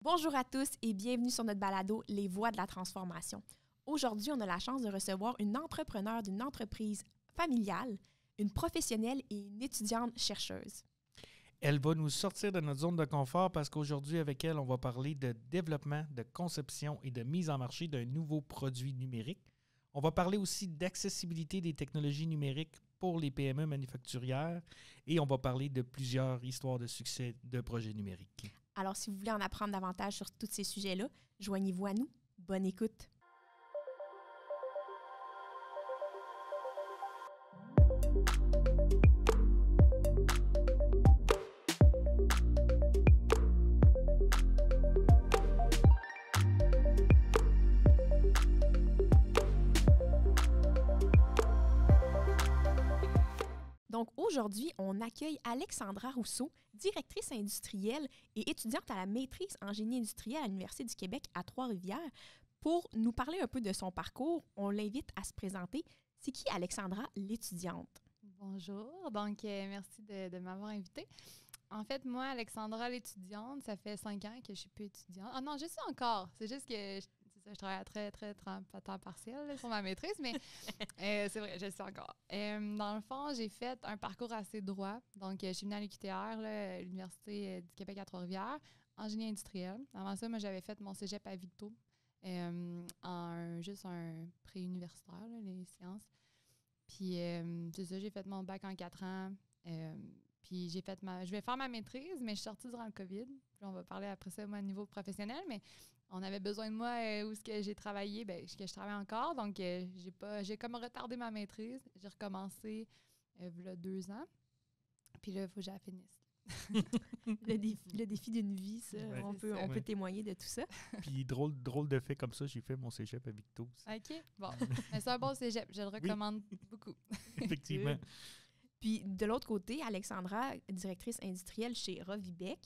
Bonjour à tous et bienvenue sur notre balado Les Voix de la transformation. Aujourd'hui, on a la chance de recevoir une entrepreneure d'une entreprise familiale, une professionnelle et une étudiante chercheuse. Elle va nous sortir de notre zone de confort parce qu'aujourd'hui, avec elle, on va parler de développement, de conception et de mise en marché d'un nouveau produit numérique. On va parler aussi d'accessibilité des technologies numériques pour les PME manufacturières et on va parler de plusieurs histoires de succès de projets numériques. Alors, si vous voulez en apprendre davantage sur tous ces sujets-là, joignez-vous à nous. Bonne écoute! Donc aujourd'hui, on accueille Alexandra Rousseau, directrice industrielle et étudiante à la maîtrise en génie industriel à l'Université du Québec à Trois-Rivières. Pour nous parler un peu de son parcours, on l'invite à se présenter. C'est qui Alexandra, l'étudiante? Bonjour, donc merci de m'avoir invitée. En fait, moi, Alexandra, l'étudiante, ça fait 5 ans que je suis plus étudiante. Ah non, je suis encore. C'est juste que je travaille à temps partiel là, sur ma maîtrise, mais c'est vrai, je le suis encore. Dans le fond, j'ai fait un parcours assez droit. Donc, je suis venue à l'UQTR, là, l'Université du Québec à Trois-Rivières, en génie industriel. Avant ça, moi, j'avais fait mon cégep à Victo, juste un pré-universitaire, là, les sciences. Puis, c'est ça, j'ai fait mon bac en 4 ans. Puis je vais faire ma maîtrise, mais je suis sortie durant le COVID. Puis on va parler après ça, moi, au niveau professionnel. Mais on avait besoin de moi où est-ce que j'ai travaillé, que je travaille encore. Donc, j'ai comme retardé ma maîtrise. J'ai recommencé il y a 2 ans. Puis là, il faut que je la finisse. Le défi d'une vie, ça. Ouais, on peut témoigner de tout ça. Puis drôle de fait comme ça, j'ai fait mon cégep à Victo aussi. OK, bon. Mais c'est un bon cégep. Je le recommande beaucoup. Effectivement. Puis, de l'autre côté, Alexandra, directrice industrielle chez Rovibec,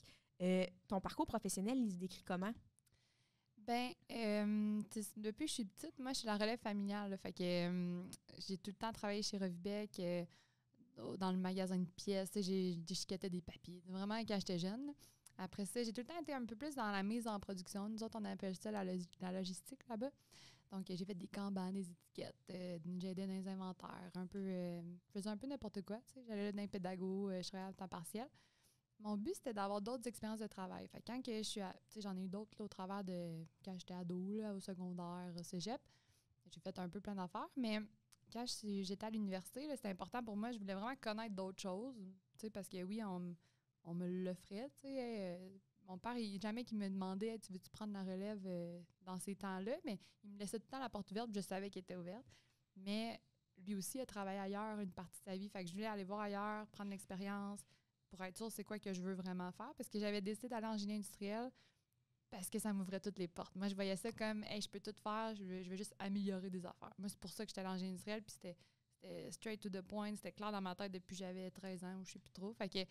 ton parcours professionnel, il se décrit comment? Bien, depuis que je suis petite, moi, je suis la relève familiale. Là, fait que j'ai tout le temps travaillé chez Rovibec, dans le magasin de pièces. J'ai déchiquetté des papiers. Vraiment, quand j'étais jeune. Après ça, j'ai tout le temps été un peu plus dans la mise en production. Nous autres, on appelle ça la logistique là-bas. Donc, j'ai fait des kanban, des étiquettes, j'ai aidé dans les inventaires, je faisais un peu n'importe quoi. J'allais là dans les pédagogues, je travaillais à temps partiel. Mon but, c'était d'avoir d'autres expériences de travail. Fait que quand que j'en ai eu d'autres là, au travers de quand j'étais ado, là, au secondaire, au cégep. J'ai fait un peu plein d'affaires, mais quand j'étais à l'université, là, c'était important pour moi. Je voulais vraiment connaître d'autres choses, parce que oui, on me l'offrait, mon père, jamais qu'il me demandait hey, « Tu veux-tu prendre la relève dans ces temps-là? » Mais il me laissait tout le temps la porte ouverte, puis je savais qu'elle était ouverte. Mais lui aussi a travaillé ailleurs une partie de sa vie. Fait que je voulais aller voir ailleurs, prendre l'expérience pour être sûre c'est quoi que je veux vraiment faire. Parce que j'avais décidé d'aller en génie industriel parce que ça m'ouvrait toutes les portes. Moi, je voyais ça comme hey, je peux tout faire, je veux juste améliorer des affaires. Moi, c'est pour ça que j'étais allée en génie industriel, puis c'était straight to the point, c'était clair dans ma tête depuis que j'avais 13 ans ou je sais plus trop. Fait que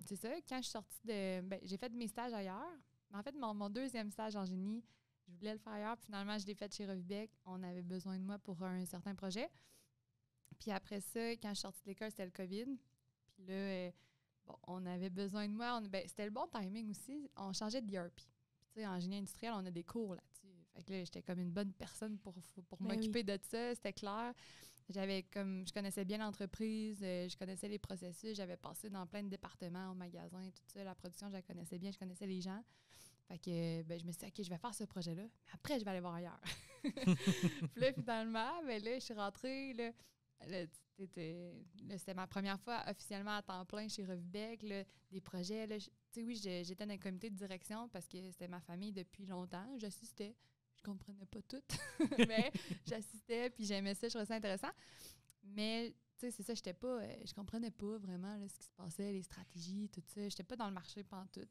c'est ça, quand je suis sortie j'ai fait mes stages ailleurs. Mais en fait, mon deuxième stage en génie, je voulais le faire ailleurs. Puis finalement, je l'ai fait chez Rovibec. On avait besoin de moi pour un certain projet. Puis après ça, quand je suis sortie de l'école, c'était le COVID. Puis là, on avait besoin de moi. C'était le bon timing aussi. On changeait de ERP. En génie industriel, on a des cours là-dessus. Fait que là, j'étais comme une bonne personne pour m'occuper de ça. C'était clair. Je connaissais bien l'entreprise, je connaissais les processus, j'avais passé dans plein de départements, au magasin, tout ça. La production, je la connaissais bien, je connaissais les gens. Fait que je me suis dit, OK, je vais faire ce projet-là, mais après, je vais aller voir ailleurs. Puis là, finalement, là, je suis rentrée, c'était ma première fois officiellement à temps plein chez Rovibec, des projets. Là, oui, j'étais dans un comité de direction parce que c'était ma famille depuis longtemps. J'assistais. Je comprenais pas tout, mais j'assistais puis j'aimais ça, je trouvais ça intéressant. Mais, c'est ça, je comprenais pas vraiment là, ce qui se passait, les stratégies, tout ça. J'étais pas dans le marché pantoute.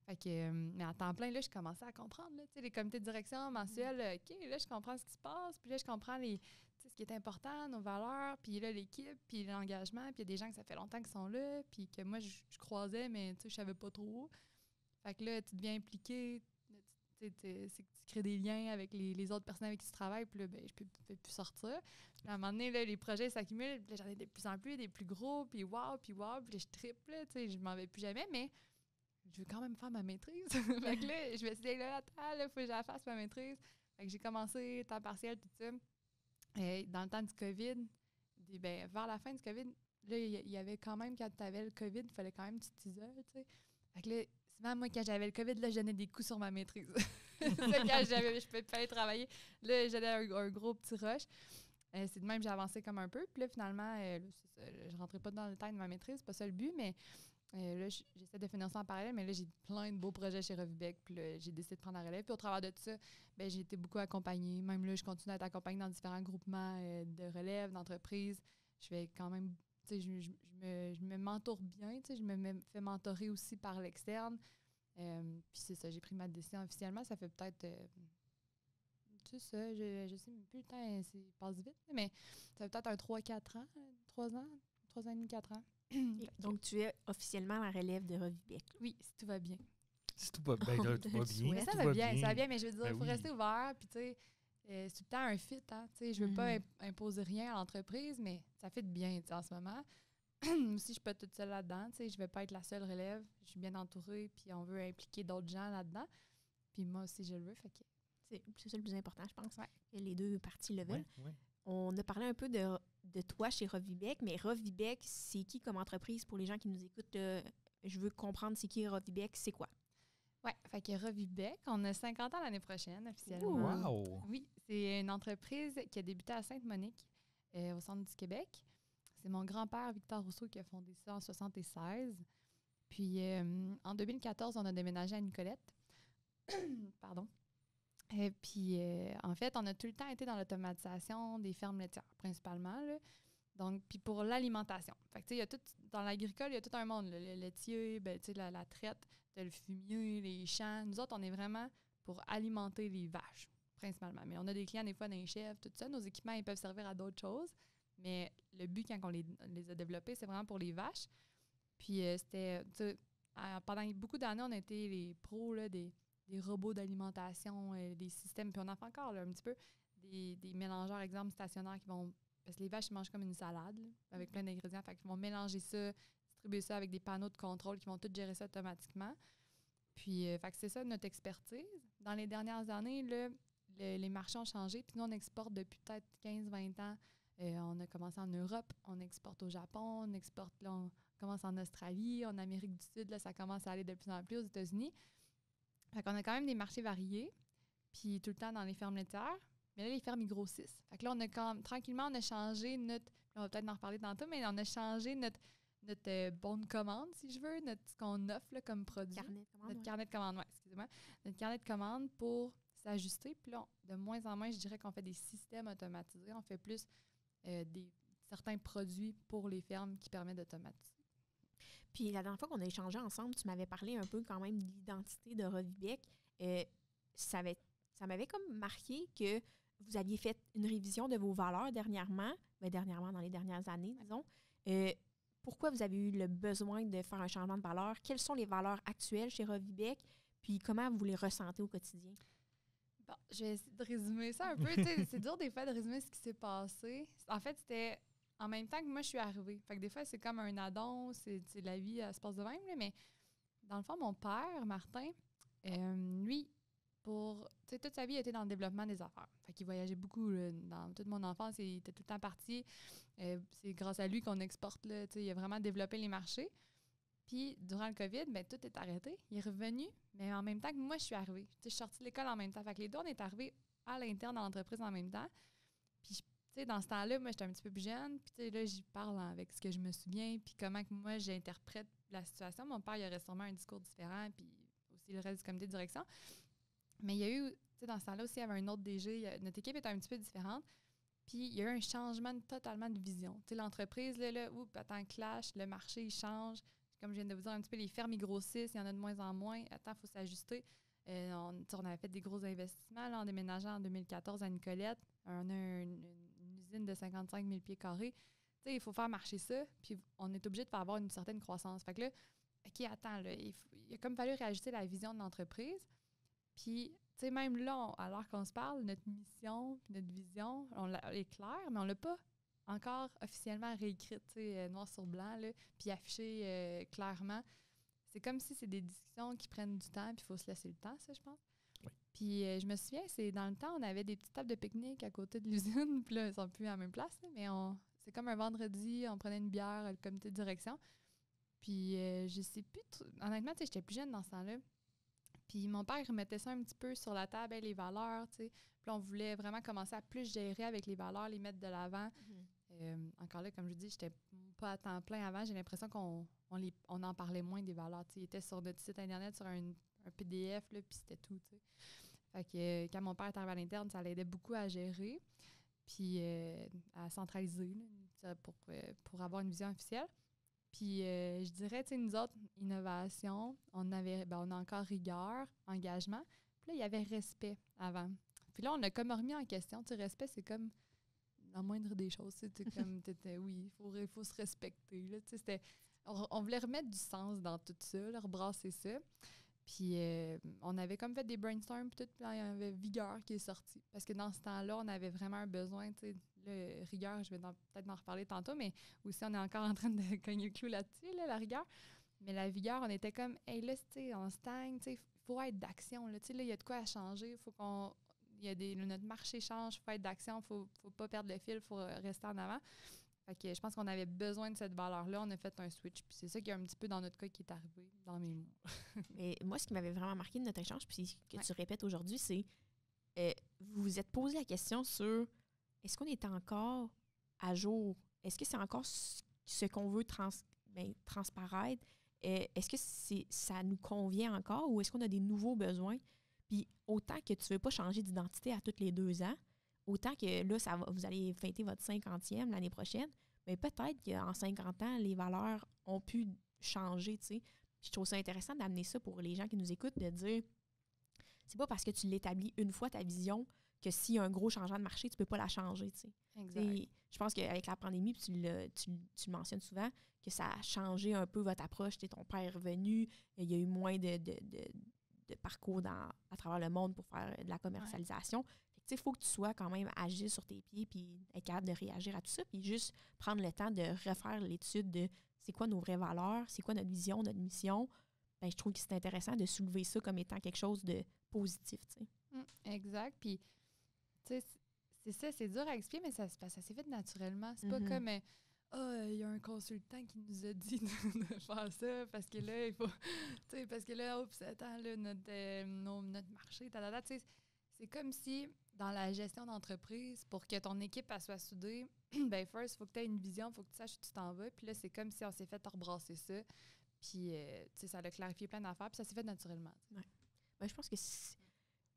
Fait que, mais à temps plein, là, je commençais à comprendre, là, les comités de direction mensuels. OK, là, je comprends ce qui se passe. Puis là, je comprends ce qui est important, nos valeurs. Puis là, l'équipe, puis l'engagement. Puis il y a des gens que ça fait longtemps qu'ils sont là. Puis que moi, je croisais, mais je savais pas trop. Fait que là, tu deviens impliqué. C'est que tu crées des liens avec les autres personnes avec qui tu travailles. Puis là, je peux plus sortir. Puis à un moment donné, là, les projets s'accumulent. Puis là, j'en ai de plus en plus, des plus gros. Puis wow. Puis là, je triple. Je m'en vais plus jamais. Mais je veux quand même faire ma maîtrise. Fait que là, je me suis dit, là, attends, il faut que je la fasse ma maîtrise. Fait que j'ai commencé temps partiel, tout ça. Et dans le temps du COVID, vers la fin du COVID, là, il y avait quand même, quand tu avais le COVID, il fallait quand même que tu t'isoles, tu sais. Fait que là, souvent, moi, quand j'avais le COVID, là, je donnais des coups sur ma maîtrise. Quand je pouvais pas aller travailler, là, j'allais un gros petit rush. C'est de même que j'ai avancé comme un peu. Puis là, finalement, je rentrais pas dans le temps de ma maîtrise, c'est pas ça le but, mais là, j'essaie de financer en parallèle, mais là, j'ai plein de beaux projets chez Revibec. Puis là, j'ai décidé de prendre la relève. Puis au travers de tout ça, j'ai été beaucoup accompagnée. Même là, je continue à être accompagnée dans différents groupements de relève, d'entreprises. Je fais quand même, tu sais, je me mentor bien, tu sais, je me fais mentorer aussi par l'externe. Puis c'est ça, j'ai pris ma décision officiellement. Ça fait peut-être, tu sais ça, je sais même plus, le temps passe vite, mais ça fait peut-être un 3-4 ans, 3 ans et demi, 4 ans. Donc, tu es officiellement la relève de Revibec. Oui, si tout va bien. Si tout va bien, là, tout va bien. Mais ça va bien, mais je veux dire, il faut rester ouvert, puis tu sais, c'est tout le temps un fit, hein, tu sais, je veux pas imposer rien à l'entreprise, mais ça fit bien, tu sais, en ce moment. Si je suis pas toute seule là-dedans, tu sais, je vais pas être la seule relève, je suis bien entourée, puis on veut impliquer d'autres gens là-dedans, puis moi aussi, je le veux, fait que... C'est ça le plus important, je pense, que les deux parties le veulent. Ouais. On a parlé un peu de toi chez Revibec, mais Revibec, c'est qui comme entreprise pour les gens qui nous écoutent? Je veux comprendre c'est qui Revibec, c'est quoi? Oui, fait que Revibec, on a 50 ans l'année prochaine, officiellement. Wow! Oui, c'est une entreprise qui a débuté à Sainte-Monique, au centre du Québec. C'est mon grand-père, Victor Rousseau, qui a fondé ça en 1976. Puis, en 2014, on a déménagé à Nicolette. Pardon. Et puis, en fait, on a tout le temps été dans l'automatisation des fermes laitières, principalement, là. Donc, puis pour l'alimentation. Fait que, tu sais, il y a tout, dans l'agricole, il y a tout un monde, là. Le laitier, tu sais, la traite, le fumier, les champs. Nous autres, on est vraiment pour alimenter les vaches, principalement. Mais on a des clients, des fois, dans les chefs, tout ça. Nos équipements, ils peuvent servir à d'autres choses. Mais le but, quand on les a développés, c'est vraiment pour les vaches. Puis, c'était, tu sais, pendant beaucoup d'années, on a été les pros, là, des robots d'alimentation, des systèmes. Puis on en fait encore là, un petit peu des mélangeurs, exemple, stationnaires qui vont... Parce que les vaches, ils mangent comme une salade là, avec plein d'ingrédients. Fait qu'ils vont mélanger ça, distribuer ça avec des panneaux de contrôle qui vont tout gérer ça automatiquement. Puis, fait que c'est ça notre expertise. Dans les dernières années, là, les marchés ont changé. Puis nous, on exporte depuis peut-être 15-20 ans. On a commencé en Europe, on exporte au Japon, on exporte, là, on commence en Australie, en Amérique du Sud, là, ça commence à aller de plus en plus aux États-Unis. Fait qu'on a quand même des marchés variés, puis tout le temps dans les fermes laitières. Mais là, les fermes, ils grossissent. Fait que là, tranquillement, on a changé notre... On va peut-être en reparler tantôt, mais on a changé notre bon de commande, si je veux, ce qu'on offre là, comme produit. Carnet de commande. Notre carnet de commande, oui, excusez-moi. Notre carnet de commande pour s'ajuster. Puis là, de moins en moins, je dirais qu'on fait des systèmes automatisés. On fait plus certains produits pour les fermes qui permettent d'automatiser. Puis la dernière fois qu'on a échangé ensemble, tu m'avais parlé un peu quand même de l'identité de Revibec. Ça m'avait comme marqué que vous aviez fait une révision de vos valeurs dernièrement, dans les dernières années, disons. Pourquoi vous avez eu le besoin de faire un changement de valeurs? Quelles sont les valeurs actuelles chez Revibec? Puis comment vous les ressentez au quotidien? Bon, je vais essayer de résumer ça un peu. C'est dur des fois de résumer ce qui s'est passé. En fait, c'était en même temps que moi, je suis arrivée. Fait que des fois, c'est comme un addon, c'est la vie, elle se passe de même. Là, mais dans le fond, mon père, Martin, lui, toute sa vie, il était dans le développement des affaires. Fait qu'il voyageait beaucoup. Là, dans toute mon enfance, il était tout le temps parti. C'est grâce à lui qu'on exporte. Là, il a vraiment développé les marchés. Puis, durant le COVID, tout est arrêté. Il est revenu, mais en même temps que moi, je suis arrivée. Je suis sortie de l'école en même temps. Fait que les deux, on est arrivés à l'interne dans l'entreprise en même temps. Puis, dans ce temps-là, moi, j'étais un petit peu plus jeune. Puis, là, j'y parle avec ce que je me souviens. Puis, comment que moi, j'interprète la situation. Mon père, il aurait sûrement un discours différent. Puis, aussi le reste du comité de direction. Mais il y a eu, dans ce temps-là aussi, il y avait un autre DG. Notre équipe était un petit peu différente. Puis, il y a eu un changement totalement de vision. L'entreprise, attends, clash, le marché, il change. Comme je viens de vous dire, un petit peu, les fermes, ils grossissent, il y en a de moins en moins. Attends, il faut s'ajuster. On avait fait des gros investissements là, en déménageant en 2014 à Nicolette. On a une usine de 55 000 pieds carrés. Il faut faire marcher ça. Puis, on est obligé de faire avoir une certaine croissance. Fait que là, OK, attends, là, il a comme fallu réajuster la vision de l'entreprise. Puis, tu sais, même là, alors qu'on se parle, notre mission, notre vision, elle est claire, mais on l'a pas encore officiellement réécrite, noir sur blanc, là, puis affiché clairement. c'est comme si c'est des discussions qui prennent du temps, puis il faut se laisser le temps, ça, je pense. Oui. Puis je me souviens, c'est dans le temps, on avait des petites tables de pique-nique à côté de l'usine, puis là, elles sont plus à la même place, là, mais c'est comme un vendredi, on prenait une bière, le comité de direction. Puis je sais plus, honnêtement, tu sais, j'étais plus jeune dans ce temps-là. Puis mon père remettait ça un petit peu sur la table, les valeurs, tu sais. Puis là, on voulait vraiment commencer à plus gérer avec les valeurs, les mettre de l'avant. Encore là, comme je dis, j'étais pas à temps plein avant. J'ai l'impression qu'on en parlait moins des valeurs. Tu sais, il était sur notre site Internet, sur un PDF, là, puis c'était tout, tu sais. Fait que quand mon père est arrivé à l'interne, ça l'aidait beaucoup à gérer, puis à centraliser là, pour avoir une vision officielle. Puis je dirais, tu sais, nous autres, innovation, on a encore rigueur, engagement. Puis là, il y avait respect avant. Puis là, on a comme remis en question. Tu sais, respect, c'est comme la moindre des choses. C'était comme, oui, il faut se respecter. Là, tu sais, on voulait remettre du sens dans tout ça, là, rebrasser ça. Puis on avait comme fait des brainstorms, puis il y avait Vigueur qui est sorti. Parce que dans ce temps-là, on avait vraiment un besoin, tu sais, le rigueur, je vais peut-être en reparler tantôt, mais aussi on est encore en train de cogner le clou là-dessus, là, la rigueur. Mais la vigueur, on était comme, hey là, tu sais, on stagne, tu sais, il faut être d'action, là, tu sais, là, il y a de quoi à changer, faut qu'on, notre marché change, il faut être d'action, faut pas perdre le fil, il faut rester en avant. Fait que je pense qu'on avait besoin de cette valeur-là, on a fait un switch, puis c'est ça qui est un petit peu dans notre cas qui est arrivé dans mes mots. Mais moi, ce qui m'avait vraiment marqué de notre échange, puis que tu répètes aujourd'hui, c'est vous vous êtes posé la question sur est-ce qu'on est encore à jour? Est-ce que c'est encore ce qu'on veut transparaître? Est-ce que ça nous convient encore ou est-ce qu'on a des nouveaux besoins? Puis autant que tu ne veux pas changer d'identité à tous les 2 ans, autant que là, vous allez fêter votre 50e l'année prochaine, mais peut-être qu'en 50 ans, les valeurs ont pu changer, tu sais. Je trouve ça intéressant d'amener ça pour les gens qui nous écoutent, de dire c'est pas parce que tu l'établis une fois ta vision que s'il y a un gros changement de marché, tu peux pas la changer, tu sais. Exact. Je pense qu'avec la pandémie, puis tu le mentionnes souvent, que ça a changé un peu votre approche. Ton père est revenu, il y a eu moins de parcours à travers le monde pour faire de la commercialisation. Il faut que tu sois quand même agile sur tes pieds puis être capable de réagir à tout ça, puis juste prendre le temps de refaire l'étude de c'est quoi nos vraies valeurs, c'est quoi notre vision, notre mission. Ben, je trouve que c'est intéressant de soulever ça comme étant quelque chose de positif. Exact. Puis, tu sais, c'est ça, c'est dur à expliquer, mais ça s'est fait naturellement. C'est pas comme il y a un consultant qui nous a dit de faire ça parce que là, il faut. Tu sais, parce que là, attends, là, notre marché, tu sais, c'est comme si dans la gestion d'entreprise, pour que ton équipe elle soit soudée, ben first, il faut que tu aies une vision, il faut que tu saches où tu t'en vas. Puis là, c'est comme si on s'est fait rebrasser ça. Puis, tu sais, ça a clarifié plein d'affaires, puis ça s'est fait naturellement. Ouais. Ben, je pense que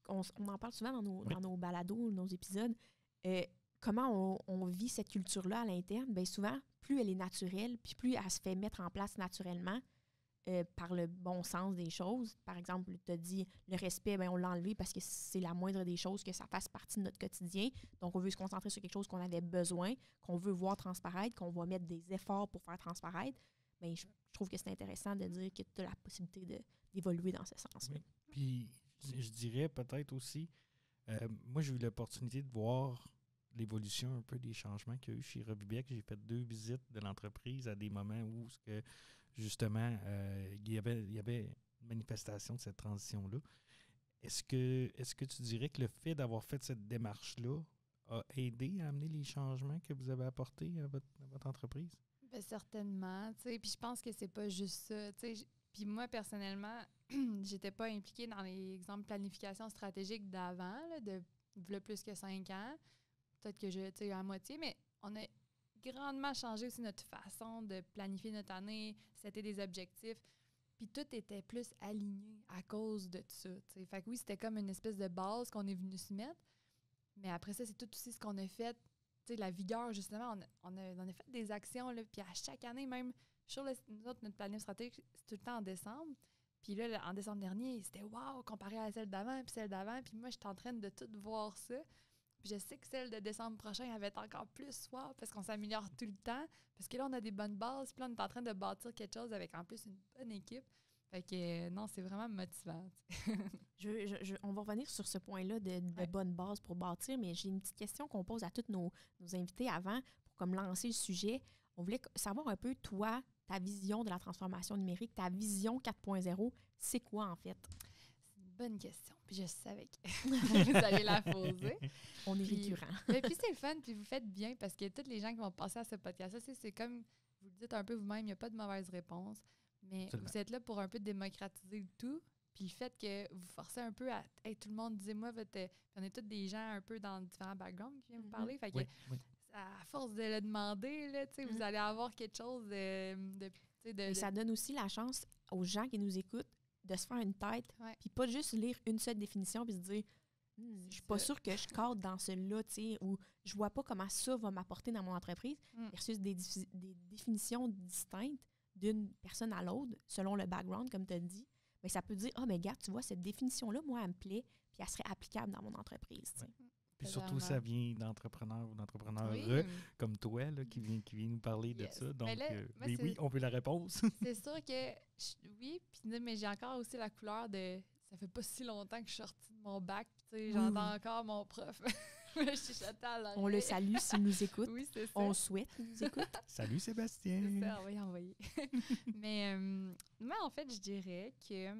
on en parle souvent dans nos balados, nos épisodes. Comment on vit cette culture-là à l'interne? Bien, souvent, plus elle est naturelle, puis plus elle se fait mettre en place naturellement par le bon sens des choses. Par exemple, tu as dit le respect, bien, on l'a enlevé parce que c'est la moindre des choses que ça fasse partie de notre quotidien. Donc, on veut se concentrer sur quelque chose qu'on avait besoin, qu'on veut voir transparaître, qu'on va mettre des efforts pour faire transparaître. Bien, je trouve que c'est intéressant de dire que tu as la possibilité d'évoluer dans ce sens-là. Oui. Puis, je dirais peut-être aussi, moi, j'ai eu l'opportunité de voir l'évolution un peu des changements qu'il y a eu chez Robibec. J'ai fait 2 visites de l'entreprise à des moments où, justement, il y avait une manifestation de cette transition-là. Est-ce que tu dirais que le fait d'avoir fait cette démarche-là a aidé à amener les changements que vous avez apportés à votre entreprise? Bien, certainement. Puis je pense que c'est pas juste ça. Puis moi, personnellement, j'étais pas impliquée dans les exemples de planification stratégique d'avant, là, de plus que 5 ans. Peut-être que à moitié, mais on a grandement changé aussi notre façon de planifier notre année, c'était des objectifs. Puis tout était plus aligné à cause de ça. T'sais. Fait que oui, c'était comme une espèce de base qu'on est venu se mettre. Mais après ça, c'est tout aussi ce qu'on a fait. T'sais, la vigueur, justement, on a fait des actions. Là, puis à chaque année, même, sur notre planning stratégique, c'est tout le temps en décembre. Puis là, en décembre dernier, c'était wow, comparé à celle d'avant, puis celle d'avant. Puis moi, j'étais en train de tout voir ça. Puis je sais que celle de décembre prochain, elle va être encore plus wow, parce qu'on s'améliore tout le temps. Parce que là, on a des bonnes bases. Puis là, on est en train de bâtir quelque chose avec en plus une bonne équipe. Fait que non, c'est vraiment motivant. On va revenir sur ce point-là de bonnes bases pour bâtir, mais j'ai une petite question qu'on pose à tous nos invités avant pour comme lancer le sujet. On voulait savoir un peu, toi, ta vision de la transformation numérique, ta vision 4.0, c'est quoi en fait? C'est une bonne question. Puis je savais que vous alliez la poser. On est Puis- récurrent. Et puis c'est le fun, puis vous faites bien parce que tous les gens qui vont passer à ce podcast-là, c'est comme vous le dites un peu vous-même, il n'y a pas de mauvaise réponse, mais Absolument. vous êtes là pour un peu démocratiser le tout. Puis le fait que vous forcez un peu à hey, tout le monde, disez-moi votre. On est tous des gens un peu dans différents backgrounds qui viennent vous parler. Fait que Oui, oui. à force de le demander, là, vous allez avoir quelque chose Et ça donne aussi la chance aux gens qui nous écoutent de se faire une tête, Ouais. puis pas juste lire une seule définition puis se dire je suis pas ça. sûre que je cadre dans celle-là, tu sais, ou je vois pas comment ça va m'apporter dans mon entreprise, versus des définitions distinctes d'une personne à l'autre, selon le background, comme tu as dit. Mais ça peut dire, mais gars, tu vois, cette définition-là, moi, elle me plaît, puis elle serait applicable dans mon entreprise. tu sais. Puis surtout, Vraiment. ça vient d'entrepreneurs ou d'entrepreneurs Oui. comme toi là, qui vient nous parler de Yes. ça. Donc, Mais là, moi, mais c'est- oui, on veut la réponse. C'est sûr que oui, puis mais j'ai encore aussi la couleur de ça fait pas si longtemps que je suis sortie de mon bac, tu sais, Oui, j'entends oui. encore mon prof. Je suis chantée à l'oreille. On le salue s'il nous écoute. Oui, c'est ça. On souhaite qu'il nous écoute. Salut Sébastien! C'est ça, on va y envoyer. Mais moi, en fait, je dirais que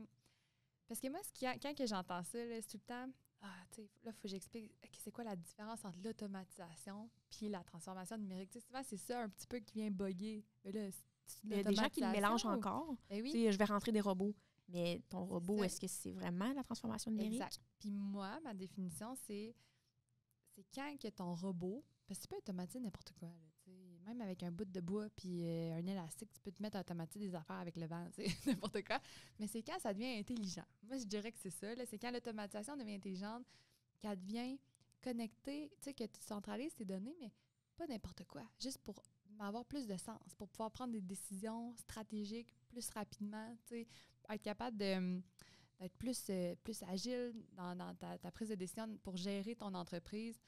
parce que moi, quand que j'entends ça, là, c'est tout le temps tu sais, là, il faut que j'explique c'est quoi la différence entre l'automatisation puis la transformation numérique. Tu sais, souvent, c'est ça un petit peu qui vient bugger. Mais là, Il y a des gens qui le mélangent encore. Ben oui. Tu sais, je vais rentrer des robots. Mais ton robot, ça. est-ce que c'est vraiment la transformation numérique? Exact. Puis moi, ma définition, c'est quand que ton robot, parce que tu peux automatiser n'importe quoi, là, tu sais, même avec un bout de bois puis un élastique, tu peux te mettre à automatiser des affaires avec le vent, tu sais, n'importe quoi. Mais c'est quand ça devient intelligent. Moi, je dirais que c'est ça, là, c'est quand l'automatisation devient intelligente, qu'elle devient connectée, tu sais, que tu centralises tes données, mais pas n'importe quoi, juste pour avoir plus de sens, pour pouvoir prendre des décisions stratégiques plus rapidement, tu sais, être capable d'être plus agile dans ta prise de décision pour gérer ton entreprise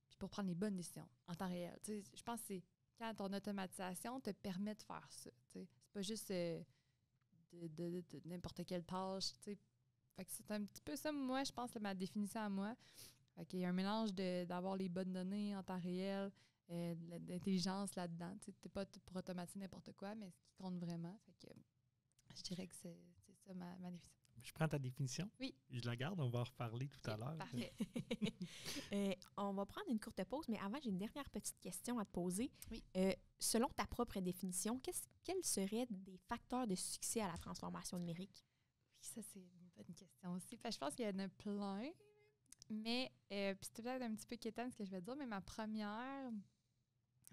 puis pour prendre les bonnes décisions en temps réel. Tu sais, je pense que c'est quand ton automatisation te permet de faire ça. Tu sais. C'est pas juste de n'importe quelle tâche. Tu sais. Fait que c'est un petit peu ça, moi, je pense, ma définition à moi. Fait qu'il y a un mélange d'avoir les bonnes données en temps réel, l'intelligence là-dedans. Tu n'es pas pour automatiser n'importe quoi, mais ce qui compte vraiment. Fait que je dirais que c'est ça ma définition. Je prends ta définition. Oui. Je la garde, on va en reparler tout à l'heure. Parfait. On va prendre une courte pause, mais avant, j'ai une dernière petite question à te poser. Oui. Selon ta propre définition, quels seraient des facteurs de succès à la transformation numérique? Oui, ça, c'est une bonne question aussi. Parce que je pense qu'il y en a plein. Mais, puis c'est peut-être un petit peu quétaine ce que je vais dire, mais ma première,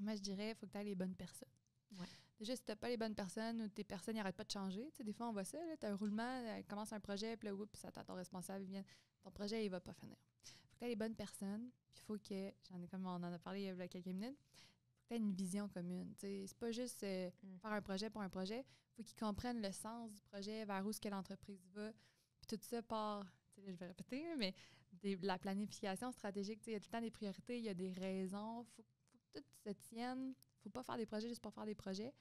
moi, je dirais, il faut que tu aies les bonnes personnes. Ouais. Déjà, si tu n'as pas les bonnes personnes ou tes personnes n'arrêtent pas de changer, tu sais, des fois, on voit ça, tu as un roulement, commence un projet, puis là, oups, ça t'attend ton responsable, il vient, ton projet, il va pas finir. Il faut que tu aies les bonnes personnes, puis il faut que, comme on en a parlé il y a quelques minutes, il faut que tu aies une vision commune. Tu sais, c'est pas juste faire un projet pour un projet, il faut qu'ils comprennent le sens du projet, vers où est-ce que l'entreprise va, puis tout ça part, tu sais, je vais répéter, mais de la planification stratégique, il y a tout le temps des priorités, il y a des raisons, faut que tout se tienne. Faut pas faire des projets juste pour faire des projets.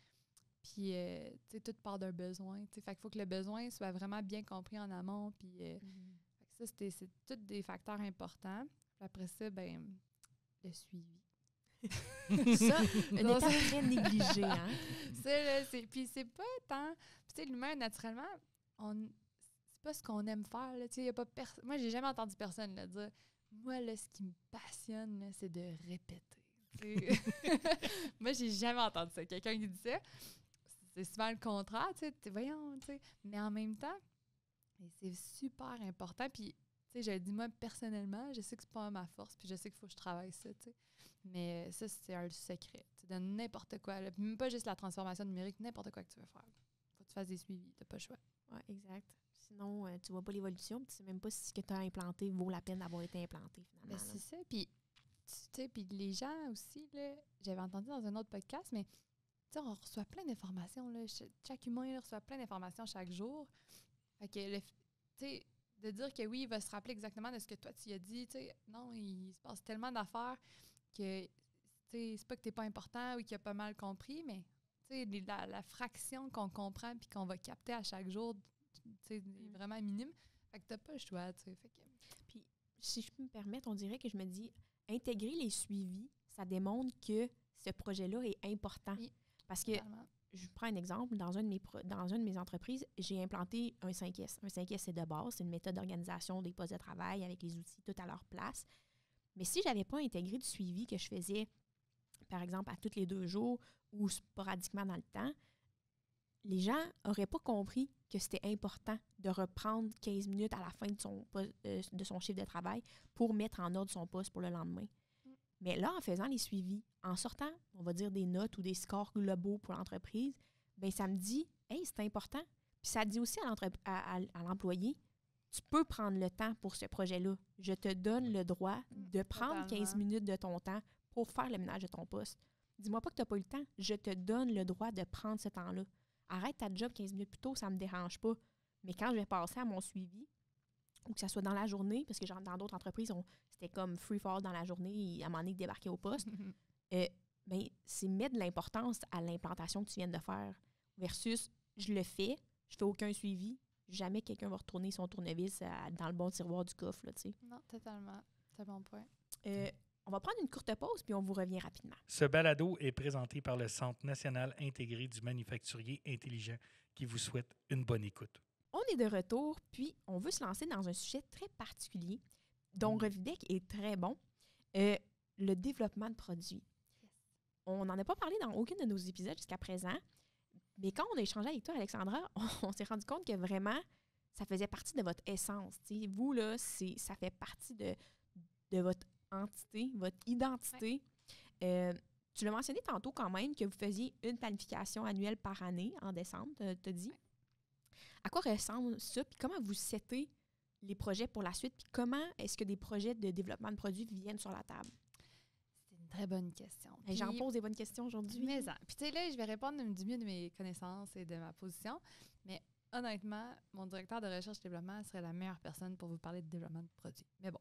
Puis, tu sais, tout part d'un besoin. Fait qu'il faut que le besoin soit vraiment bien compris en amont. Puis, fait que ça, c'est tous des facteurs importants. Puis après ça, ben le suivi. Ça, une étape très négligée, hein? Ça, là, puis c'est pas tant... Puis, tu sais, l'humain, naturellement, c'est pas ce qu'on aime faire, là. Tu sais, y a pas moi, j'ai jamais entendu personne là, dire « Moi, là, ce qui me passionne, là, c'est de répéter. » Moi, j'ai jamais entendu ça. Quelqu'un qui dit ça, c'est souvent le contraire, tu sais, voyons, tu sais. Mais en même temps, c'est super important. Puis, tu sais, je le dis moi personnellement, je sais que c'est pas ma force, puis je sais qu'il faut que je travaille ça, tu sais. Mais ça, c'est un secret. Tu sais, de n'importe quoi, là, même pas juste la transformation numérique, n'importe quoi que tu veux faire. Faut que tu fasses des suivis, t'as pas le choix. Oui, exact. Sinon, tu vois pas l'évolution, puis tu sais même pas si ce que tu as implanté vaut la peine d'avoir été implanté, finalement. Ben, c'est ça. Puis, tu sais, puis les gens aussi, là, j'avais entendu dans un autre podcast, mais tu sais, on reçoit plein d'informations, là. Chaque humain là, reçoit plein d'informations chaque jour. Fait que, tu sais, de dire que oui, il va se rappeler exactement de ce que toi, tu as dit, tu sais, non, il se passe tellement d'affaires que, tu sais, c'est pas que t'es pas important ou qu'il a pas mal compris, mais, tu sais, la fraction qu'on comprend puis qu'on va capter à chaque jour, tu sais, est vraiment minime. Fait que t'as pas le choix, tu sais. Fait que... Puis, si je peux me permettre, on dirait que je me dis, intégrer les suivis, ça démontre que ce projet-là est important. Oui, parce que totalement. je prends un exemple. Dans une de mes entreprises, j'ai implanté un 5S. Un 5S, c'est de base. C'est une méthode d'organisation des postes de travail avec les outils tout à leur place. Mais si je n'avais pas intégré du suivi que je faisais, par exemple, à tous les 2 jours ou sporadiquement dans le temps, les gens n'auraient pas compris que c'était important de reprendre 15 minutes à la fin de son chiffre de travail pour mettre en ordre son poste pour le lendemain. Mais là, en faisant les suivis, en sortant, on va dire des notes ou des scores globaux pour l'entreprise, bien, ça me dit, hey, c'est important. Puis ça dit aussi à l'employé, tu peux prendre le temps pour ce projet-là. Je te donne le droit de prendre 15 minutes de ton temps pour faire le ménage de ton poste. Dis-moi pas que tu n'as pas eu le temps. Je te donne le droit de prendre ce temps-là. Arrête ta job 15 minutes plus tôt, ça ne me dérange pas. Mais quand je vais passer à mon suivi, ou que ça soit dans la journée, parce que dans d'autres entreprises, c'était comme free fall dans la journée, et à un moment donné, débarquer au poste, c'est mettre de l'importance à l'implantation que tu viens de faire versus je le fais, je fais aucun suivi, jamais quelqu'un va retourner son tournevis dans le bon tiroir du coffre. Là, non, totalement. C'est un bon point. On va prendre une courte pause, puis on vous revient rapidement. Ce balado est présenté par le Centre national intégré du manufacturier intelligent qui vous souhaite une bonne écoute. On est de retour, puis on veut se lancer dans un sujet très particulier dont Revibec est très bon, le développement de produits. Yes. On n'en a pas parlé dans aucun de nos épisodes jusqu'à présent, mais quand on a échangé avec toi, Alexandra, on s'est rendu compte que vraiment, ça faisait partie de votre essence. T'sais. Vous, là, ça fait partie de votre entité, votre identité. Ouais. Tu l'as mentionné tantôt quand même que vous faisiez une planification annuelle par année en décembre, tu as dit. Ouais. À quoi ressemble ça? Puis comment vous settez les projets pour la suite? Puis comment est-ce que des projets de développement de produits viennent sur la table? C'est une très bonne question. Puis, j'en pose des bonnes questions aujourd'hui. Mais puis tu sais, là, je vais répondre du mieux de mes connaissances et de ma position. Mais honnêtement, mon directeur de recherche et développement serait la meilleure personne pour vous parler de développement de produits. Mais bon.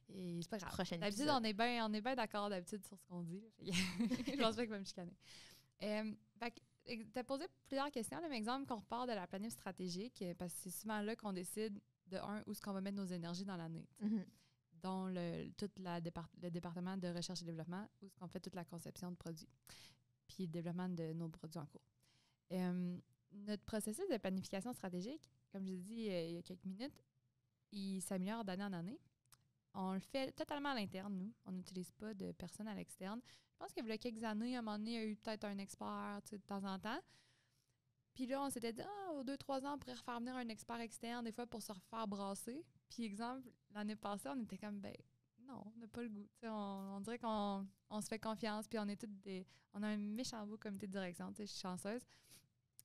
Et c'est pas grave. D'habitude, on est bien d'accord d'habitude sur ce qu'on dit. Je pense pas qu'il va me chicaner. Tu as posé plusieurs questions. Par exemple, qu'on repart de la planif stratégique, parce que c'est souvent là qu'on décide de où est-ce qu'on va mettre nos énergies dans l'année. Mm-hmm. Dont le département de recherche et développement, où est-ce qu'on fait toute la conception de produits, puis le développement de nos produits en cours. Notre processus de planification stratégique, comme je l'ai dit il y a quelques minutes, il s'améliore d'année en année. On le fait totalement à l'interne, nous. On n'utilise pas de personnes à l'externe. Je pense qu'il y a quelques années, à un moment donné, il y a eu peut-être un expert de temps en temps. Puis là, on s'était dit, aux 2-3 ans, on pourrait refaire venir un expert externe, des fois, pour se refaire brasser. Puis, exemple, l'année passée, on était comme, non, on n'a pas le goût. On dirait qu'on se fait confiance. Puis, on est on a un méchant beau comité de direction. Je suis chanceuse.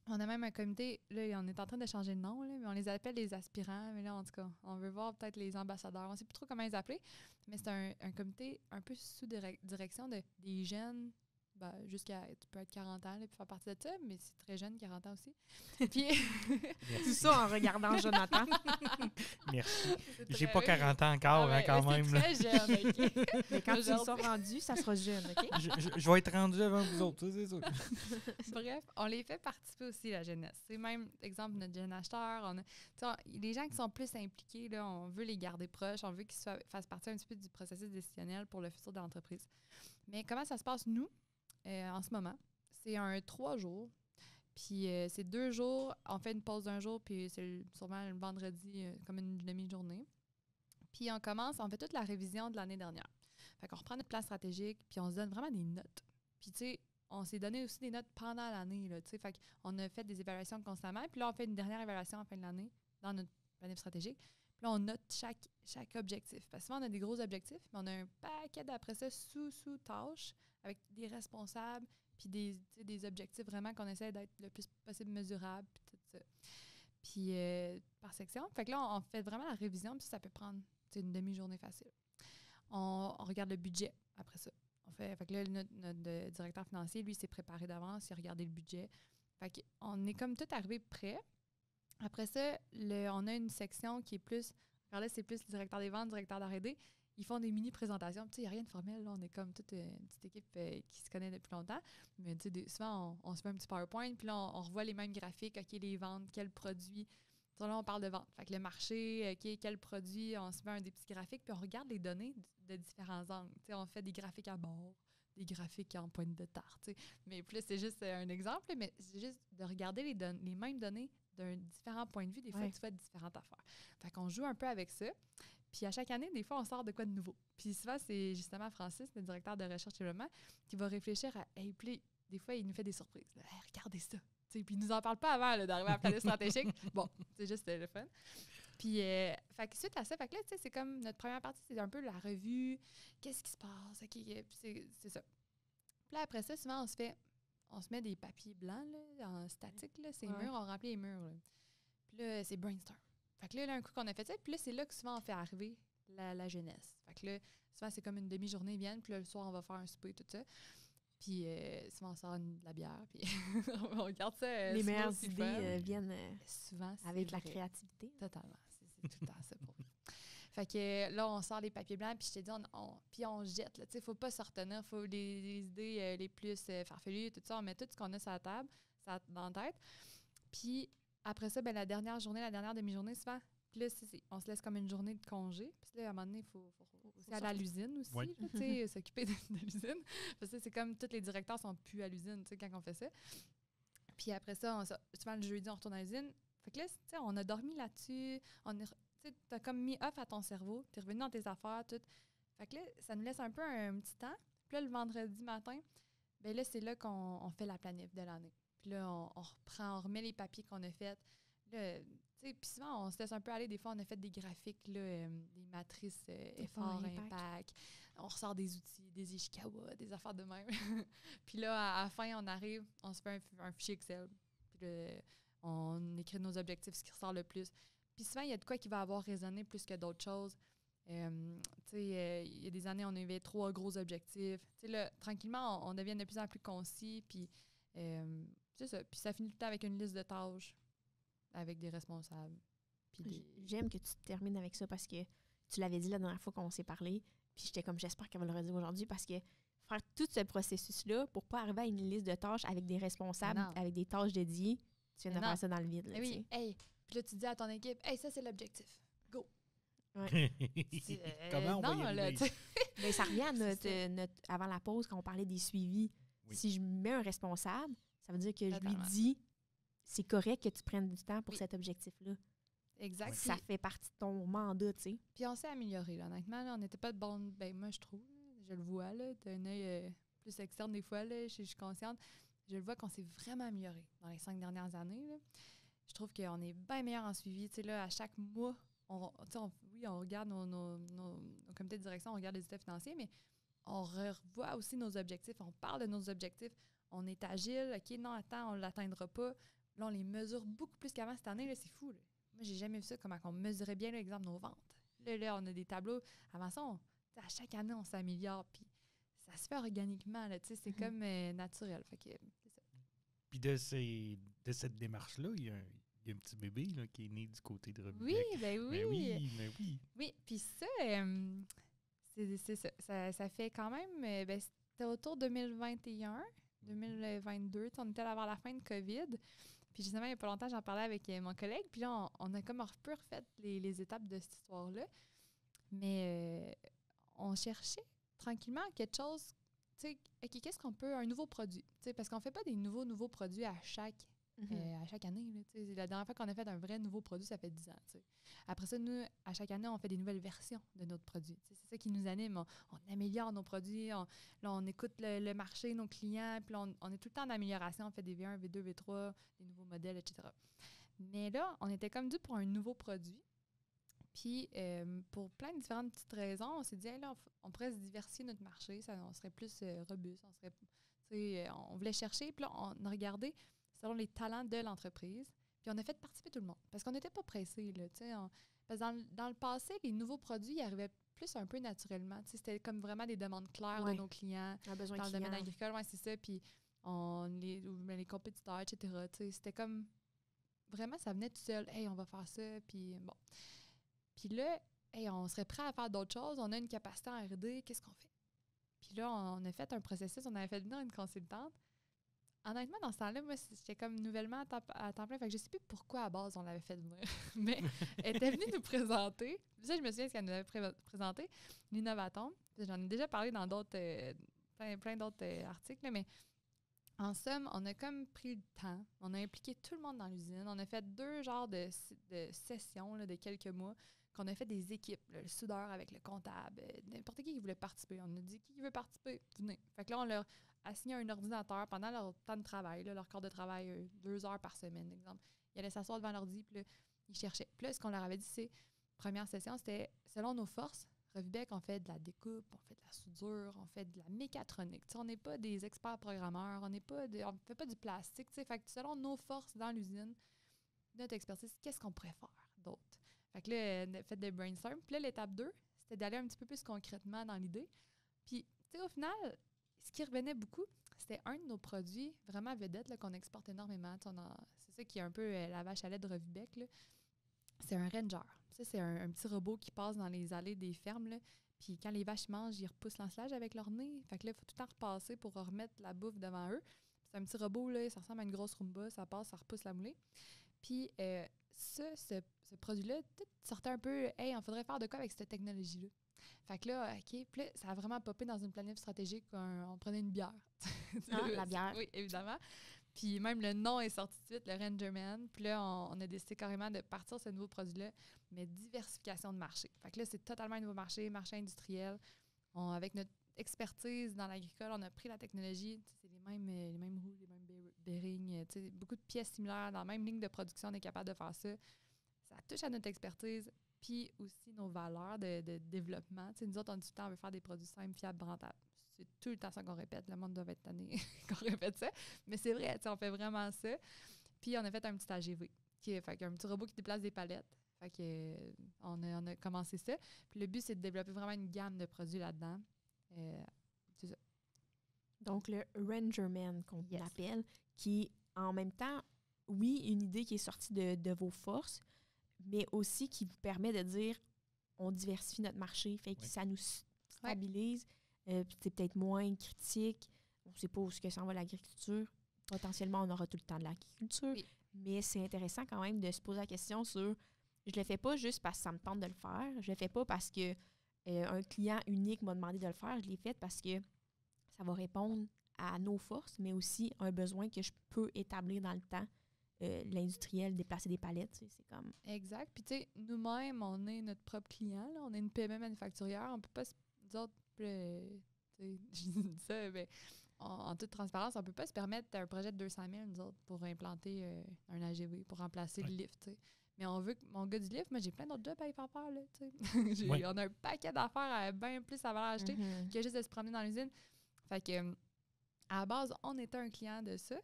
On a même un comité, là, on est en train de changer de nom, là, mais on les appelle les aspirants. Mais là, en tout cas, on veut voir peut-être les ambassadeurs. On ne sait plus trop comment les appeler. Mais c'est un comité un peu sous direction des jeunes, jusqu'à, tu peux être 40 ans, là, puis faire partie de ça, mais c'est très jeune, 40 ans aussi. Puis tout ça en regardant Jonathan. Merci. J'ai pas 40 ans encore, quand même. C'est très jeune, OK? Mais quand tu seras rendu, ça sera jeune, OK? Je vais être rendu avant vous autres, c'est sûr. Bref, on les fait participer aussi, la jeunesse. C'est même, exemple, notre jeune acheteur. Les gens qui sont plus impliqués, là, on veut les garder proches, on veut qu'ils fassent partie un petit peu du processus décisionnel pour le futur de l'entreprise. Mais comment ça se passe, nous? En ce moment, c'est un 3 jours. Puis c'est 2 jours, on fait une pause d'un jour, puis c'est sûrement le vendredi, comme une demi-journée. Puis on fait toute la révision de l'année dernière. Fait qu'on reprend notre plan stratégique, puis on se donne vraiment des notes. Puis tu sais, on s'est donné aussi des notes pendant l'année, là, tu sais. Fait qu'on a fait des évaluations constamment, puis là, on fait une dernière évaluation en fin de l'année dans notre planif stratégique. Puis là, on note chaque objectif. Parce que souvent, on a des gros objectifs, mais on a un paquet d'après ça sous-tâches, avec des responsables, puis des objectifs vraiment qu'on essaie d'être le plus possible mesurables, puis tout ça. Puis par section. Fait que là, on fait vraiment la révision, puis ça peut prendre une demi-journée facile. On regarde le budget après ça. Fait que là, notre directeur financier, lui, s'est préparé d'avance, il a regardé le budget. Fait qu'on est comme tout arrivé prêt. Après ça, on a une section qui est plus... Alors là, c'est plus le directeur des ventes, le directeur d'R&D. Ils font des mini-présentations. Tu sais, il n'y a rien de formel. Là. On est comme toute une petite équipe qui se connaît depuis longtemps. Mais tu sais, souvent, on se fait un petit PowerPoint. Puis là, on revoit les mêmes graphiques. OK, les ventes, quels produits. Là, on parle de vente. Fait que le marché, OK, quel produit. On se met des petits graphiques. Puis on regarde les données de différents angles. Tu sais, on fait des graphiques à bord, des graphiques en pointe de tarte, tu sais. Mais puis là, c'est juste un exemple, mais c'est juste de regarder les mêmes données d'un différent point de vue. Des fois, tu fais différentes affaires. Fait qu'on joue un peu avec ça. Puis à chaque année, des fois, on sort de quoi de nouveau. Puis souvent, c'est justement Francis, le directeur de recherche et développement, qui va réfléchir à « Hey, puis des fois, il nous fait des surprises. Hey, regardez ça! » Puis il nous en parle pas avant d'arriver à la planète stratégique. Bon, c'est juste le fun. Puis, fait que suite à ça, fait que là, c'est comme notre première partie, c'est un peu la revue. Qu'est-ce qui se passe? Okay, c'est ça. Puis là, après ça, souvent, on se met des papiers blancs, là, en statique, là, ces murs, on remplit les murs. Là. Puis là, c'est brainstorm. Fait que là, un coup qu'on a fait ça, puis là, c'est là que souvent on fait arriver la jeunesse. Fait que là, souvent, c'est comme une demi-journée, ils viennent, puis là, le soir, on va faire un souper, tout ça. Puis souvent, on sort de la bière, puis on regarde ça. Les meilleures idées viennent souvent avec la créativité. Totalement. C'est tout le temps ça pour nous. Fait que là, on sort les papiers blancs, puis je t'ai dit, puis on jette. Il ne faut pas se retenir. Il faut les idées les plus farfelues, tout ça. On met tout ce qu'on a sur la table, dans la tête. Puis après ça, ben, la dernière demi-journée, souvent, puis là, on se laisse comme une journée de congé. Puis là, à un moment donné, il faut aussi aller à l'usine aussi, là, s'occuper de l'usine. Parce que c'est comme tous les directeurs sont plus à l'usine quand on fait ça. Puis après ça, souvent le jeudi, on retourne à l'usine. Fait que là, on a dormi là-dessus. Tu as comme mis off à ton cerveau. Tu es revenu dans tes affaires, tout. Fait que là, ça nous laisse un peu un petit temps. Puis là, le vendredi matin, ben là, c'est là qu'on fait la planif de l'année. Puis là, on remet les papiers qu'on a faits. Puis souvent, on se laisse un peu aller. Des fois, on a fait des graphiques, là, des matrices effort, impact. On ressort des outils, des Ishikawa, des affaires de même. Puis là, à la fin, on arrive, on se fait un fichier Excel. Puis là, on écrit nos objectifs, ce qui ressort le plus. Puis souvent, il y a de quoi qui va avoir résonné plus que d'autres choses. Il y a des années, on avait 3 gros objectifs. Là, tranquillement, on devient de plus en plus concis. Puis c'est ça. Puis ça finit tout le temps avec une liste de tâches, avec des responsables. Puis J'aime que tu termines avec ça parce que tu l'avais dit la dernière fois qu'on s'est parlé. Puis j'étais comme, j'espère qu'elle va le redire aujourd'hui parce que faire tout ce processus-là pour pas arriver à une liste de tâches avec des responsables, avec des tâches dédiées, tu viens de faire ça dans le vide. Là, oui, hey. Puis là, tu dis à ton équipe, hey, ça, c'est l'objectif. Go! Ouais. Comment on va y arriver? Ben, ça revient à notre, avant la pause, quand on parlait des suivis. Oui. Si je mets un responsable, ça veut dire que je lui dis, c'est correct que tu prennes du temps pour cet objectif-là. Exact. Ça fait partie de ton mandat, tu sais. Puis on s'est amélioré, là. Honnêtement, là, on n'était pas de bonne... Ben, moi, je trouve, je le vois, là, d'un œil plus externe des fois, là, je suis consciente. Je le vois qu'on s'est vraiment amélioré dans les 5 dernières années, là. Je trouve qu'on est bien meilleur en suivi. Tu sais, là, à chaque mois, on regarde nos comités de direction, on regarde les états financiers, mais on revoit aussi nos objectifs. On parle de nos objectifs. On est agile. OK, non, attends, on ne l'atteindra pas. Là, on les mesure beaucoup plus qu'avant cette année. Là, c'est fou, là. Moi, j'ai jamais vu ça, comment on mesurait bien, l'exemple, nos ventes. Là, on a des tableaux. Avant ça, à chaque année, on s'améliore. Puis ça se fait organiquement. Là, c'est comme naturel. Fait que, c'est ça. Puis de cette démarche-là, il y a un petit bébé là, qui est né du côté de Revue-Bec. Oui, ben oui. Ben oui. Oui, puis ça, c'est ça. Ça fait quand même... c'était autour de 2021, 2022. On était avant la fin de COVID. Puis justement, il n'y a pas longtemps, j'en parlais avec mon collègue. Puis là, on a comme un peu refait les étapes de cette histoire-là. Mais on cherchait tranquillement quelque chose... OK, qu'est-ce qu'on peut... Un nouveau produit. Parce qu'on ne fait pas des nouveaux produits à chaque année. Là, la dernière fois qu'on a fait un vrai nouveau produit, ça fait 10 ans. T'sais. Après ça, nous, à chaque année, on fait des nouvelles versions de notre produit. C'est ça qui nous anime. On améliore nos produits. On écoute le marché, nos clients. Puis on est tout le temps en amélioration. On fait des V1, V2, V3, des nouveaux modèles, etc. Mais là, on était comme dû pour un nouveau produit. Puis, pour plein de différentes petites raisons, on s'est dit, hey, là, on pourrait se diversifier notre marché, on serait plus robuste, on voulait chercher, puis là, on a regardé selon les talents de l'entreprise, puis on a fait participer tout le monde, parce qu'on n'était pas pressés, là, parce que dans le passé, les nouveaux produits, ils arrivaient plus un peu naturellement, c'était comme vraiment des demandes claires de nos clients, dans le domaine agricole, c'est ça, puis les compétiteurs, etc., c'était comme, vraiment, ça venait tout seul, hey, on va faire ça, puis bon. Puis là, hey, on serait prêt à faire d'autres choses. On a une capacité en R&D. Qu'est-ce qu'on fait? Puis là, on a fait un processus. On avait fait venir une consultante. Honnêtement, dans ce temps-là, moi, j'étais comme nouvellement à temps plein. Fait que je sais plus pourquoi, à base, on l'avait fait venir. Mais elle était venue nous présenter. Puis ça, je me souviens ce qu'elle nous avait présenté. L'Innovatome. J'en ai déjà parlé dans d'autres plein d'autres articles, là, mais en somme, on a comme pris le temps, on a impliqué tout le monde dans l'usine, on a fait 2 genres de sessions là, de quelques mois, qu'on a fait des équipes, là, le soudeur avec le comptable, n'importe qui voulait participer. On a dit, qui veut participer? Venez. Fait que là, on leur assigné un ordinateur pendant leur temps de travail, là, leur quart de travail, 2 heures par semaine, exemple. Ils allaient s'asseoir devant l'ordi, puis là, ils cherchaient. Puis là, ce qu'on leur avait dit, c'est, première session, c'était, selon nos forces, Revibec, on fait de la découpe, on fait de la soudure, on fait de la mécatronique. T'sais, on n'est pas des experts programmeurs, on ne fait pas du plastique. T'sais. Fait que selon nos forces dans l'usine, notre expertise, qu'est-ce qu'on pourrait faire d'autre? Fait que là, on a fait des brainstorms. Puis là, l'étape 2, c'était d'aller un petit peu plus concrètement dans l'idée. Puis, tu sais, au final, ce qui revenait beaucoup, c'était un de nos produits vraiment vedettes là, qu'on exporte énormément. C'est ça qui est un peu la vache à lait de Revibec, là. C'est un ranger. Ça, c'est un petit robot qui passe dans les allées des fermes, là. Puis quand les vaches mangent, ils repoussent l'ensilage avec leur nez. Fait que là, il faut tout le temps repasser pour remettre la bouffe devant eux. Puis c'est un petit robot, là, ça ressemble à une grosse Roomba. Ça passe, ça repousse la moulée. Puis ce produit-là, tout sortait un peu « Hey, on faudrait faire de quoi avec cette technologie-là? » Fait que là, OK, puis là, ça a vraiment popé dans une planète stratégique. On prenait une bière. La bière. Oui, évidemment. Puis même le nom est sorti de suite, le Rangerman. Puis là, on a décidé carrément de partir ce nouveau produit-là, mais diversification de marché. Fait que là, c'est totalement un nouveau marché industriel. Avec notre expertise dans l'agricole, on a pris la technologie. C'est les mêmes roues, les mêmes bearings, beaucoup de pièces similaires. Dans la même ligne de production, on est capable de faire ça. Ça touche à notre expertise, puis aussi nos valeurs de développement. Nous autres, on dit tout le temps, on veut faire des produits simples, fiables, rentables. C'est tout le temps ça qu'on répète. Le monde doit être tanné qu'on répète ça. Mais c'est vrai, on fait vraiment ça. Puis on a fait un petit AGV, fait un petit robot qui déplace des palettes. Fait que, on a commencé ça. Puis le but, c'est de développer vraiment une gamme de produits là-dedans. C'est ça. Donc, le Rangerman, qu'on appelle, qui, en même temps, oui, une idée qui est sortie de vos forces, mais aussi qui vous permet de dire on diversifie notre marché, fait que ça nous stabilise, c'est peut-être moins critique, on ne sait pas où est-ce que s'en va l'agriculture, potentiellement on aura tout le temps de l'agriculture, mais c'est intéressant quand même de se poser la question sur, je le fais pas juste parce que ça me tente de le faire, je le fais pas parce que un client unique m'a demandé de le faire, je l'ai fait parce que ça va répondre à nos forces, mais aussi à un besoin que je peux établir dans le temps. L'industriel, déplacer des palettes, c'est comme... Exact. Puis, tu sais, nous-mêmes, on est notre propre client. Là. On est une PME manufacturière. On peut pas se... Nous autres, je dis ça, mais en toute transparence, on peut pas se permettre un projet de 200 000, nous autres, pour implanter un AGV, pour remplacer le lift, tu sais. Mais on veut que mon gars du lift, moi, j'ai plein d'autres jobs à y faire faire, là, tu sais. On a un paquet d'affaires bien plus à valeur ajoutée que juste de se promener dans l'usine. Fait que, à la base, on était un client de ça.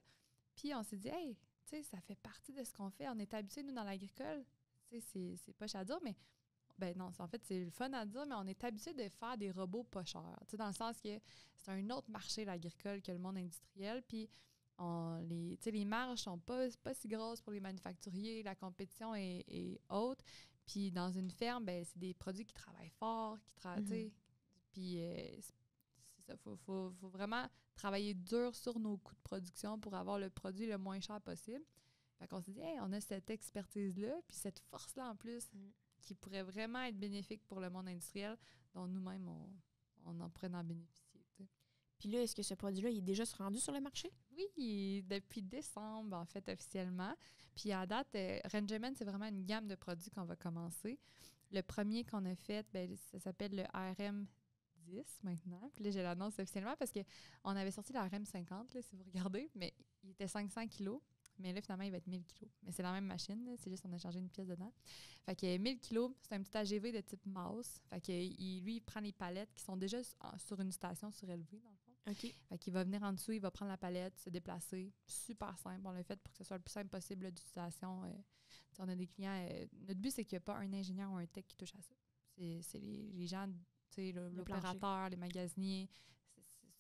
Puis, on s'est dit, hey, tu sais, ça fait partie de ce qu'on fait. On est habitués, nous, dans l'agricole. Tu sais, c'est poche à dire, mais... Ben non, en fait, c'est le fun à dire, mais on est habitué de faire des robots pas chers. Tu sais, dans le sens que c'est un autre marché, l'agricole, que le monde industriel. Puis, les marges sont pas si grosses pour les manufacturiers. La compétition est haute. Puis, dans une ferme, ben c'est des produits qui travaillent fort, tu sais. Puis, c'est ça. Faut vraiment travailler dur sur nos coûts de production pour avoir le produit le moins cher possible. Fait qu'on s'est dit, hey, on a cette expertise-là, puis cette force-là en plus, qui pourrait vraiment être bénéfique pour le monde industriel, dont nous-mêmes, on en pourrait en bénéficier. T'sais. Puis là, est-ce que ce produit-là il est déjà rendu sur le marché? Oui, depuis décembre, en fait, officiellement. Puis à date, Rangerman, c'est vraiment une gamme de produits qu'on va commencer. Le premier qu'on a fait, ben, ça s'appelle le RM10 maintenant. Puis là, j'ai l'annonce officiellement parce qu'on avait sorti le RM50, là, si vous regardez, mais il était 500 kilos. Mais là, finalement, il va être 1000 kilos. Mais c'est la même machine, là, c'est juste qu'on a chargé une pièce dedans. Fait que 1000 kilos, c'est un petit AGV de type mouse. Fait que lui, il prend les palettes qui sont déjà sur une station surélevée, dans le fond. OK. Fait qu'il va venir en dessous, il va prendre la palette, se déplacer. Super simple. On l'a fait pour que ce soit le plus simple possible là, d'utilisation. On a des clients... notre but, c'est qu'il n'y a pas un ingénieur ou un tech qui touche à ça. C'est les gens, l'opérateur, les magasiniers.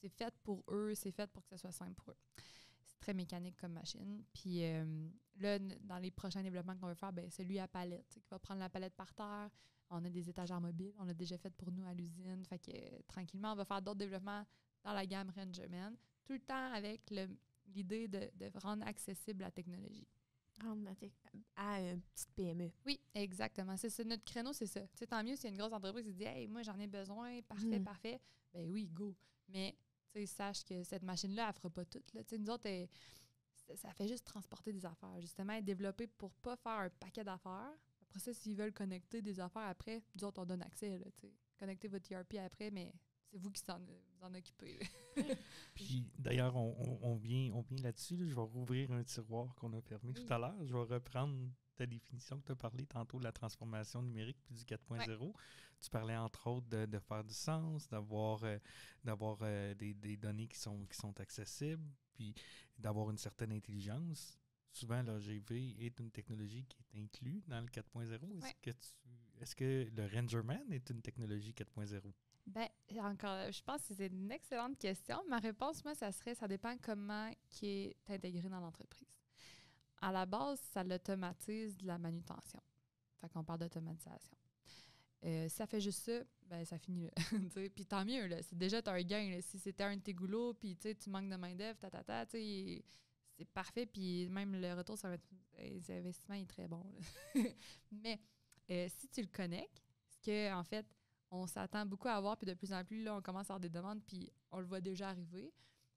C'est fait pour eux, c'est fait pour que ce soit simple pour eux. Très mécanique comme machine. Puis là, dans les prochains développements qu'on veut faire, ben celui à palette, qui va prendre la palette par terre. On a des étagères mobiles. On l'a déjà fait pour nous à l'usine. Fait que tranquillement, on va faire d'autres développements dans la gamme Rangerman. Tout le temps avec l'idée de rendre accessible la technologie. Rendre à une petite PME. Oui, exactement. C'est notre créneau, c'est ça. Tu sais, tant mieux s'il y a une grosse entreprise qui dit « Hey, moi, j'en ai besoin. Parfait. » Ben oui, go. Mais sache que cette machine-là, elle fera pas tout. Là. Nous autres, ça fait juste transporter des affaires. Justement, elle est développée pour pas faire un paquet d'affaires. Après ça, s'ils veulent connecter des affaires après, nous autres, on donne accès. Là, connecter votre ERP après, mais c'est vous qui vous en occupez. Puis d'ailleurs, on vient là-dessus. Là. Je vais rouvrir un tiroir qu'on a fermé tout à l'heure. Je vais reprendre ta définition que tu as parlé tantôt de la transformation numérique puis du 4.0. Ouais. Tu parlais entre autres de faire du sens, d'avoir des données qui sont accessibles, puis d'avoir une certaine intelligence. Souvent, l'AGV est une technologie qui est inclue dans le 4.0. Est-ce que le RenderMan est une technologie 4.0? Bien, encore, je pense que c'est une excellente question. Ma réponse, moi, ça dépend comment qui est intégré dans l'entreprise. À la base, ça l'automatise de la manutention. Fait qu'on parle d'automatisation. Si ça fait juste ça, ben ça finit là. Puis tant mieux, là. C'est déjà un gain. Là. Si c'était un de tes goulots, puis tu manques de main-d'œuvre, c'est parfait. Puis même le retour sur l'investissement est très bon. Mais si tu le connectes, ce que en fait, on s'attend beaucoup à avoir, puis de plus en plus, là, on commence à avoir des demandes, puis on le voit déjà arriver.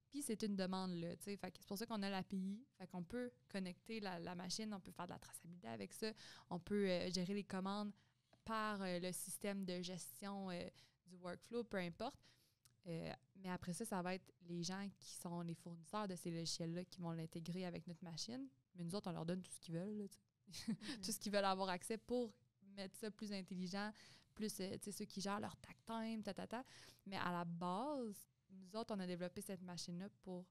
Puis c'est une demande, là, tu sais. Fait que c'est pour ça qu'on a l'API. Fait qu'on peut connecter la machine, on peut faire de la traçabilité avec ça. On peut gérer les commandes par le système de gestion du workflow, peu importe. Mais après ça, ça va être les gens qui sont les fournisseurs de ces logiciels-là qui vont l'intégrer avec notre machine. Mais nous autres, on leur donne tout ce qu'ils veulent, là, tout ce qu'ils veulent avoir accès pour mettre ça plus intelligent, plus ceux qui gèrent leur takt time, Mais à la base, nous autres, on a développé cette machine-là pour...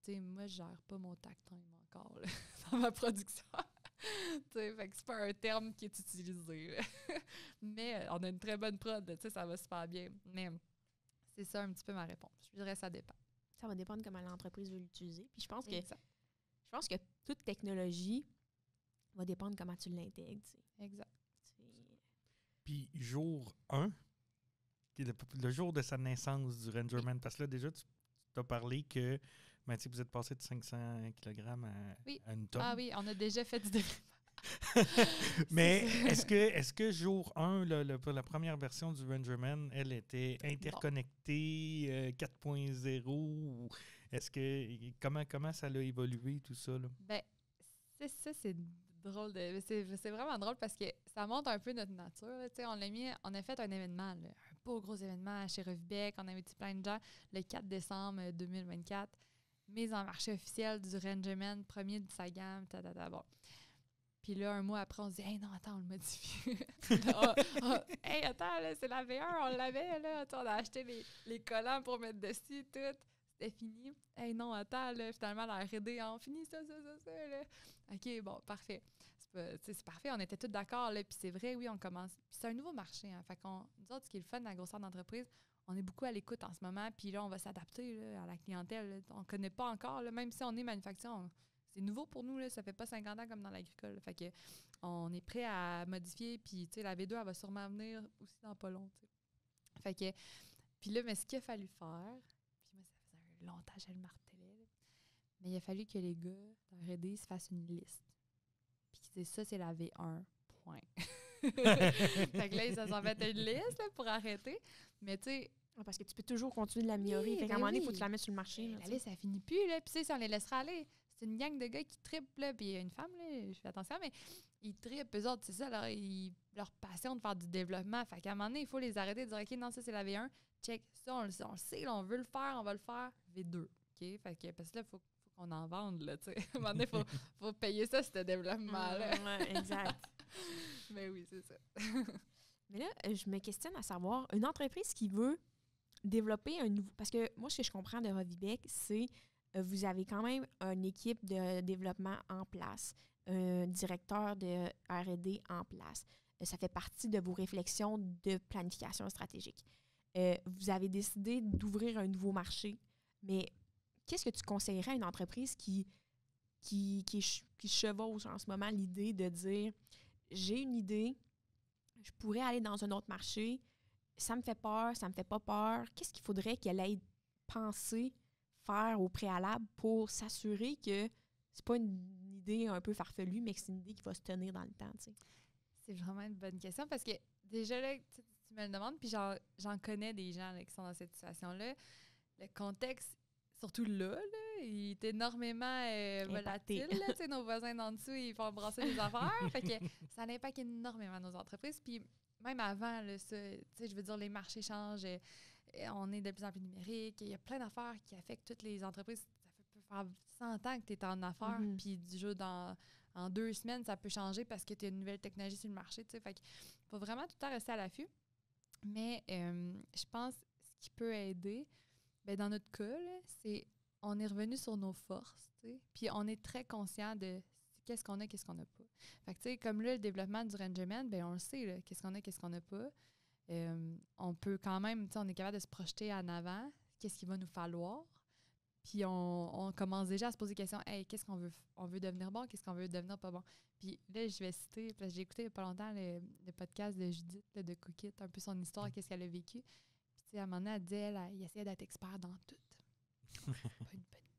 moi, je gère pas mon takt time encore là, dans ma production. Fait que c'est pas un terme qui est utilisé. Mais on a une très bonne prod, ça va super bien. Mais c'est ça un petit peu ma réponse. Je dirais que ça dépend. Ça va dépendre comment l'entreprise veut l'utiliser. Puis je pense que toute technologie va dépendre comment tu l'intègres. Exact. Puis jour 1, le jour de sa naissance du RenderMan, parce que là, déjà, tu as parlé que vous êtes passé de 500 kg à une tonne. Ah oui, on a déjà fait du développement. Mais est-ce que jour 1, la première version du RenderMan, elle était interconnectée 4.0? Ou est-ce que comment ça a évolué tout ça? Là? Ben, c'est drôle. C'est vraiment drôle parce que ça montre un peu notre nature. On a fait un événement, là, un beau gros événement chez Revibec. On a invité plein de gens le 4 décembre 2024. Mise en marché officielle du RenderMan, premier de sa gamme. Bon. Puis là, un mois après, on se dit « Hey, non, attends, on le modifie. » Hey, attends, là, c'est la V1, on l'avait, là. On a acheté les collants pour mettre dessus, tout. C'était fini. Hey, non, attends, là, finalement, la R&D, on finit ça, là. OK, bon, parfait. C'est parfait, on était tous d'accord, là. Puis c'est vrai, oui, on commence. Puis c'est un nouveau marché, hein. Fait qu'on, nous autres, ce qui est le fun de la grosseur d'entreprise, on est beaucoup à l'écoute en ce moment. Puis là, on va s'adapter là, à la clientèle. Là. On ne connaît pas encore, là, même si on est manufacturier, c'est nouveau pour nous, là, ça fait pas 50 ans comme dans l'agricole. Fait que on est prêt à modifier, puis la V2, elle va sûrement venir aussi dans pas long. T'sais. Fait que, puis là, mais ce qu'il a fallu faire, puis moi, ça faisait longtemps que je le martelais, là, mais il a fallu que les gars dans R&D se fassent une liste. Puis qu'ils disent ça, c'est la V1, point. Fait que là, ils se sont fait une liste là, pour arrêter. Mais tu sais, parce que tu peux toujours continuer de l'améliorer. Oui, fait qu'à un moment donné, il faut que tu la mettes sur le marché. Là, la liste, ça finit plus. Là. Puis, si on les laissera aller, c'est une gang de gars qui trippent. Là. Puis, il y a une femme, là, je fais attention, mais ils trippent. Eux autres, c'est ça, leur passion de faire du développement. Fait qu'à un moment donné, il faut les arrêter et dire OK, non, ça, c'est la V1. Check, ça, on le sait, là, on veut le faire, on va le faire. V2. OK? Fait que, parce que là, il faut qu'on en vende. Là, à un moment donné, il faut payer ça, ce développement-là. Ouais, exact. Mais oui, c'est ça. Mais là, je me questionne à savoir, une entreprise qui veut développer un nouveau... Parce que moi, ce que je comprends de Revibec, c'est vous avez quand même une équipe de développement en place, un directeur de R&D en place. Ça fait partie de vos réflexions de planification stratégique. Vous avez décidé d'ouvrir un nouveau marché, mais qu'est-ce que tu conseillerais à une entreprise qui chevauche en ce moment l'idée de dire « J'ai une idée, je pourrais aller dans un autre marché, ça me fait peur, ça me fait pas peur. » Qu'est-ce qu'il faudrait qu'elle ait pensé faire au préalable pour s'assurer que c'est pas une idée un peu farfelue, mais que c'est une idée qui va se tenir dans le temps, tu sais? C'est vraiment une bonne question parce que déjà, là, tu me le demandes, puis j'en connais des gens là, qui sont dans cette situation-là. le contexte, surtout là, il est énormément volatile. Là, nos voisins d'en dessous, ils font brasser des affaires. Fait que ça impacte énormément nos entreprises. Puis même avant, là, ça, je veux dire, les marchés changent. On est de plus en plus numérique. Il y a plein d'affaires qui affectent toutes les entreprises. Ça peut faire 100 ans que tu es en affaires. Puis du jour en 2 semaines, ça peut changer parce que tu as une nouvelle technologie sur le marché. Fait qu'il faut vraiment tout le temps rester à l'affût. Mais je pense que ce qui peut aider, ben, dans notre cas, là, c'est on est revenu sur nos forces, puis on est très conscient de qu'est-ce qu'on a, qu'est-ce qu'on n'a pas. Fait que, tu sais, comme là, le développement du rangeman, ben, on le sait, là, qu'est-ce qu'on a, qu'est-ce qu'on n'a pas. On peut quand même, tu sais, on est capable de se projeter en avant, qu'est-ce qu'il va nous falloir. Puis on commence déjà à se poser des questions. Hey, qu'est-ce qu'on veut? On veut devenir bon? Qu'est-ce qu'on veut devenir pas bon? Puis là, je vais citer, parce que j'ai écouté il n'y a pas longtemps le podcast de Judith, là, de Cookit, un peu son histoire, qu'est-ce qu'elle a vécu. Puis, tu sais, à un moment donné, elle disait, elle essayait d'être expert dans tout.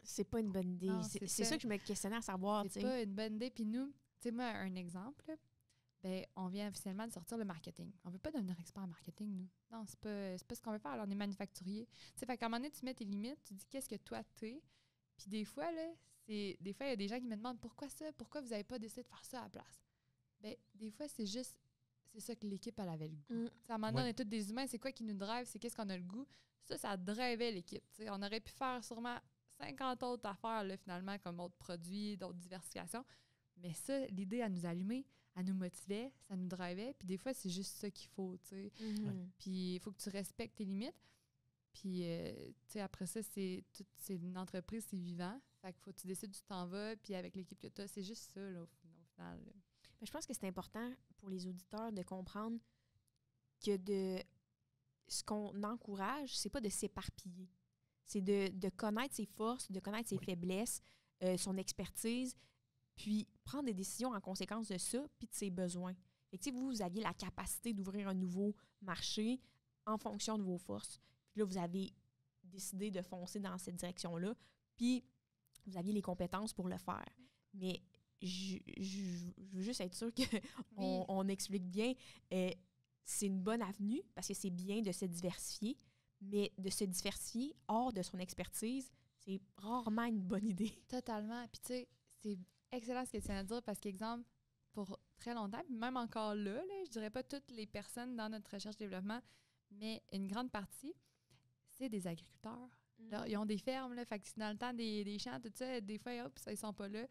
C'est pas une bonne idée. C'est ça que je me questionnais à savoir. C'est pas une bonne idée. Puis nous, tu sais, moi, un exemple, ben, on vient officiellement de sortir le marketing. On veut pas devenir expert en marketing, nous. Non, c'est pas ce qu'on veut faire. Alors, on est manufacturier. Tu sais, fait qu'à un moment donné, tu mets tes limites, tu dis qu'est-ce que toi t'es. Puis des fois, là, il y a des gens qui me demandent pourquoi ça, pourquoi vous n'avez pas décidé de faire ça à la place. Ben, des fois, c'est ça que l'équipe, elle avait le goût. À un moment donné, on est tous des humains, c'est quoi qui nous drive, c'est qu'est-ce qu'on a le goût. Ça drivait l'équipe. T'sais. On aurait pu faire sûrement 50 autres affaires, là, finalement, comme autres produits, d'autres diversifications. Mais ça, l'idée, elle nous allumait, elle nous motivait, ça nous drivait. Puis des fois, c'est juste ça qu'il faut, tu sais. Puis il faut que tu respectes tes limites. Puis, tu sais, après ça, c'est une entreprise, c'est vivant. Fait qu'il faut que tu décides où tu t'en vas. Puis avec l'équipe que tu as, c'est juste ça, là, au final. Là. Mais je pense que c'est important pour les auditeurs de comprendre que ce qu'on encourage, c'est pas de s'éparpiller. C'est de connaître ses forces, de connaître ses faiblesses, son expertise, puis prendre des décisions en conséquence de ça, puis de ses besoins. Fait que, vous aviez la capacité d'ouvrir un nouveau marché en fonction de vos forces. Puis là, vous avez décidé de foncer dans cette direction-là, puis vous aviez les compétences pour le faire. Mais je veux juste être sûre qu'on explique bien. C'est une bonne avenue parce que c'est bien de se diversifier, mais de se diversifier hors de son expertise, c'est rarement une bonne idée. Totalement. Puis tu sais, c'est excellent ce que tu viens de dire parce qu'exemple, pour très longtemps, puis même encore là, je dirais pas toutes les personnes dans notre recherche-développement, mais une grande partie, c'est des agriculteurs. Là, ils ont des fermes, là, fait que dans le temps des champs, tout ça, des fois, hop, ils sont pas là.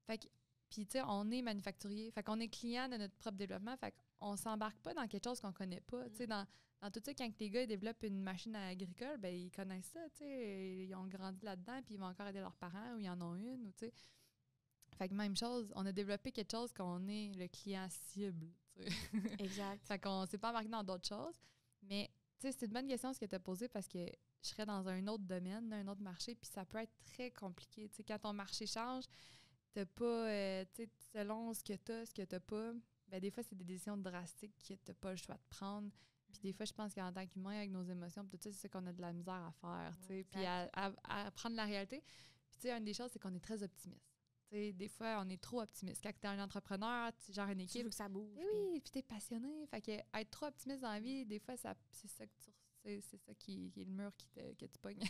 Fait que, puis tu sais, on est manufacturier, fait qu'on est client de notre propre développement, fait qu'on s'embarque pas dans quelque chose qu'on connaît pas. Tu sais, dans tout ça, quand les gars ils développent une machine agricole, ben ils connaissent ça, tu sais, ils ont grandi là-dedans, puis ils vont encore aider leurs parents, ou ils en ont une, ou tu sais. Fait que même chose, on a développé quelque chose qu'on est le client cible, tu sais. Exact. Fait qu'on s'est pas embarqué dans d'autres choses, mais tu sais, c'est une bonne question ce que tu as posé parce que je serais dans un autre domaine, un autre marché, puis ça peut être très compliqué. Tu sais, quand ton marché change, t'as pas, tu sais, selon ce que t'as pas, ben des fois, c'est des décisions drastiques que t'as pas le choix de prendre. Puis des fois, je pense qu'en tant qu'humain, avec nos émotions, tout ça, c'est ça qu'on a de la misère à faire, tu sais, puis à prendre la réalité. Puis tu sais, une des choses, c'est qu'on est très optimiste. Tu sais, des fois, on est trop optimiste. Quand t'es un entrepreneur, tu gères une équipe. Tu veux que ça bouge. Oui, puis t'es passionné. Fait que être trop optimiste dans la vie, des fois, c'est ça que c'est ça qui est le mur que tu pognes.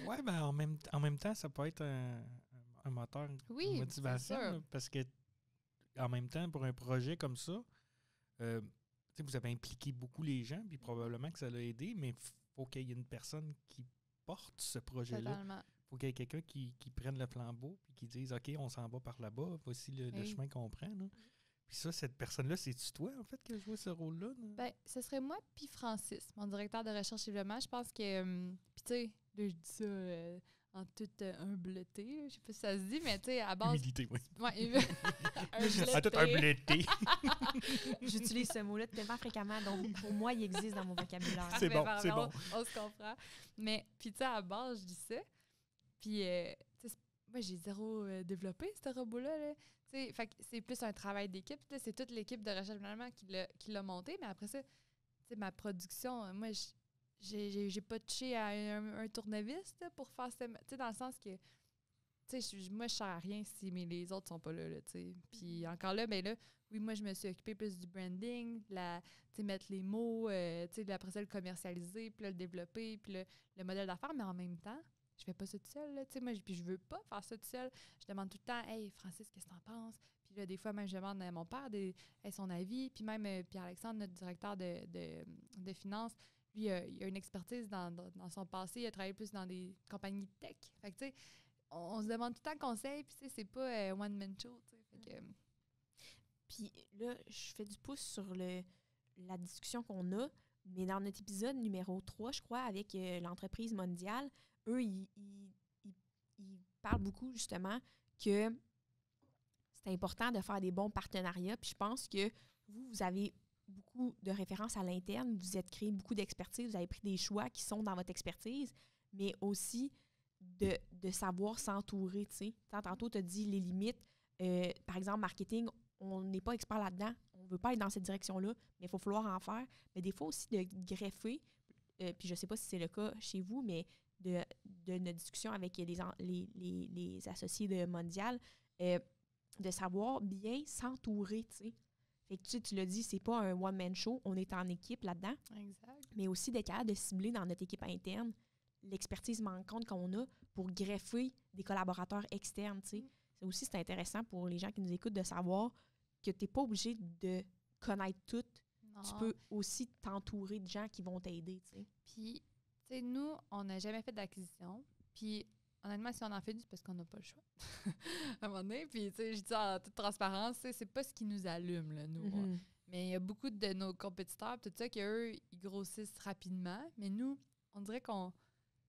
Oui, ben en même temps, ça peut être un moteur de motivation. Là, parce que en même temps, pour un projet comme ça, vous avez impliqué beaucoup les gens, puis probablement que ça l'a aidé, mais il faut qu'il y ait une personne qui porte ce projet-là. Totalement. Il faut qu'il y ait quelqu'un qui prenne le flambeau puis qui dise « OK, on s'en va par là-bas, voici le chemin qu'on prend. » Puis ça, cette personne-là, c'est-tu toi, en fait, qui a joué ce rôle-là? Bien, ce serait moi puis Francis, mon directeur de recherche et développement. Je pense que, puis tu sais, là, je dis ça en toute humbleté, je sais pas si ça se dit, mais tu sais, à base... Humilité, oui. Ouais, en toute humbleté. J'utilise ce mot-là tellement fréquemment, donc pour moi, il existe dans mon vocabulaire. C'est bon, c'est bon. On se comprend. Mais, puis tu sais, à base, je dis ça. Puis, tu sais, moi, j'ai zéro développé, ce robot-là, là. Fait que c'est plus un travail d'équipe. C'est toute l'équipe de recherche développement qui l'a monté. Mais après ça, ma production, moi, j'ai pas touché à un tournevis là, pour faire ça. Dans le sens que moi, je sers à rien si les autres sont pas là. Puis encore là, ben là, oui, moi, je me suis occupée plus du branding, mettre les mots, après ça, le commercialiser, puis là, le développer, puis le modèle d'affaires, mais en même temps, je fais pas ça tout seul, là, moi, puis je veux pas faire ça tout seul. Je demande tout le temps, « Hey, Francis, qu'est-ce que t'en penses? » Puis là, des fois, même, je demande à mon père son avis, puis même Pierre-Alexandre, notre directeur de finances, lui, il a une expertise dans son passé, il a travaillé plus dans des compagnies de tech. Fait que, tu sais, on se demande tout le temps conseil, puis tu sais, c'est pas one-man show, tu sais. Fait que... Puis là, je fais du pouce sur la discussion qu'on a, mais dans notre épisode numéro 3, je crois, avec l'entreprise mondiale, eux, ils parlent beaucoup, justement, que c'est important de faire des bons partenariats. Puis je pense que vous avez beaucoup de références à l'interne, vous êtes créé beaucoup d'expertise, vous avez pris des choix qui sont dans votre expertise, mais aussi de savoir s'entourer, tu sais. Tantôt, tu as dit les limites. Par exemple, marketing, on n'est pas expert là-dedans, on ne veut pas être dans cette direction-là, mais il faut falloir en faire. Mais des fois aussi de greffer, puis je ne sais pas si c'est le cas chez vous, mais de notre discussion avec les associés de Mondial, de savoir bien s'entourer, tu sais. Fait que tu l'as dit, c'est pas un one-man show, on est en équipe là-dedans. Exact. Mais aussi d'être capable de cibler dans notre équipe interne l'expertise manquante qu'on a pour greffer des collaborateurs externes, tu sais. C'est intéressant pour les gens qui nous écoutent de savoir que tu n'es pas obligé de connaître tout. Non. Tu peux aussi t'entourer de gens qui vont t'aider, tu sais. Puis, tu sais, nous, on n'a jamais fait d'acquisition. Puis, honnêtement, si on en fait, c'est parce qu'on n'a pas le choix. À un moment donné, puis, tu sais, je dis en toute transparence, c'est pas ce qui nous allume, là, nous. Mm-hmm. Mais il y a beaucoup de nos compétiteurs, tout ça, qu'eux, ils grossissent rapidement. Mais nous, on dirait qu'on...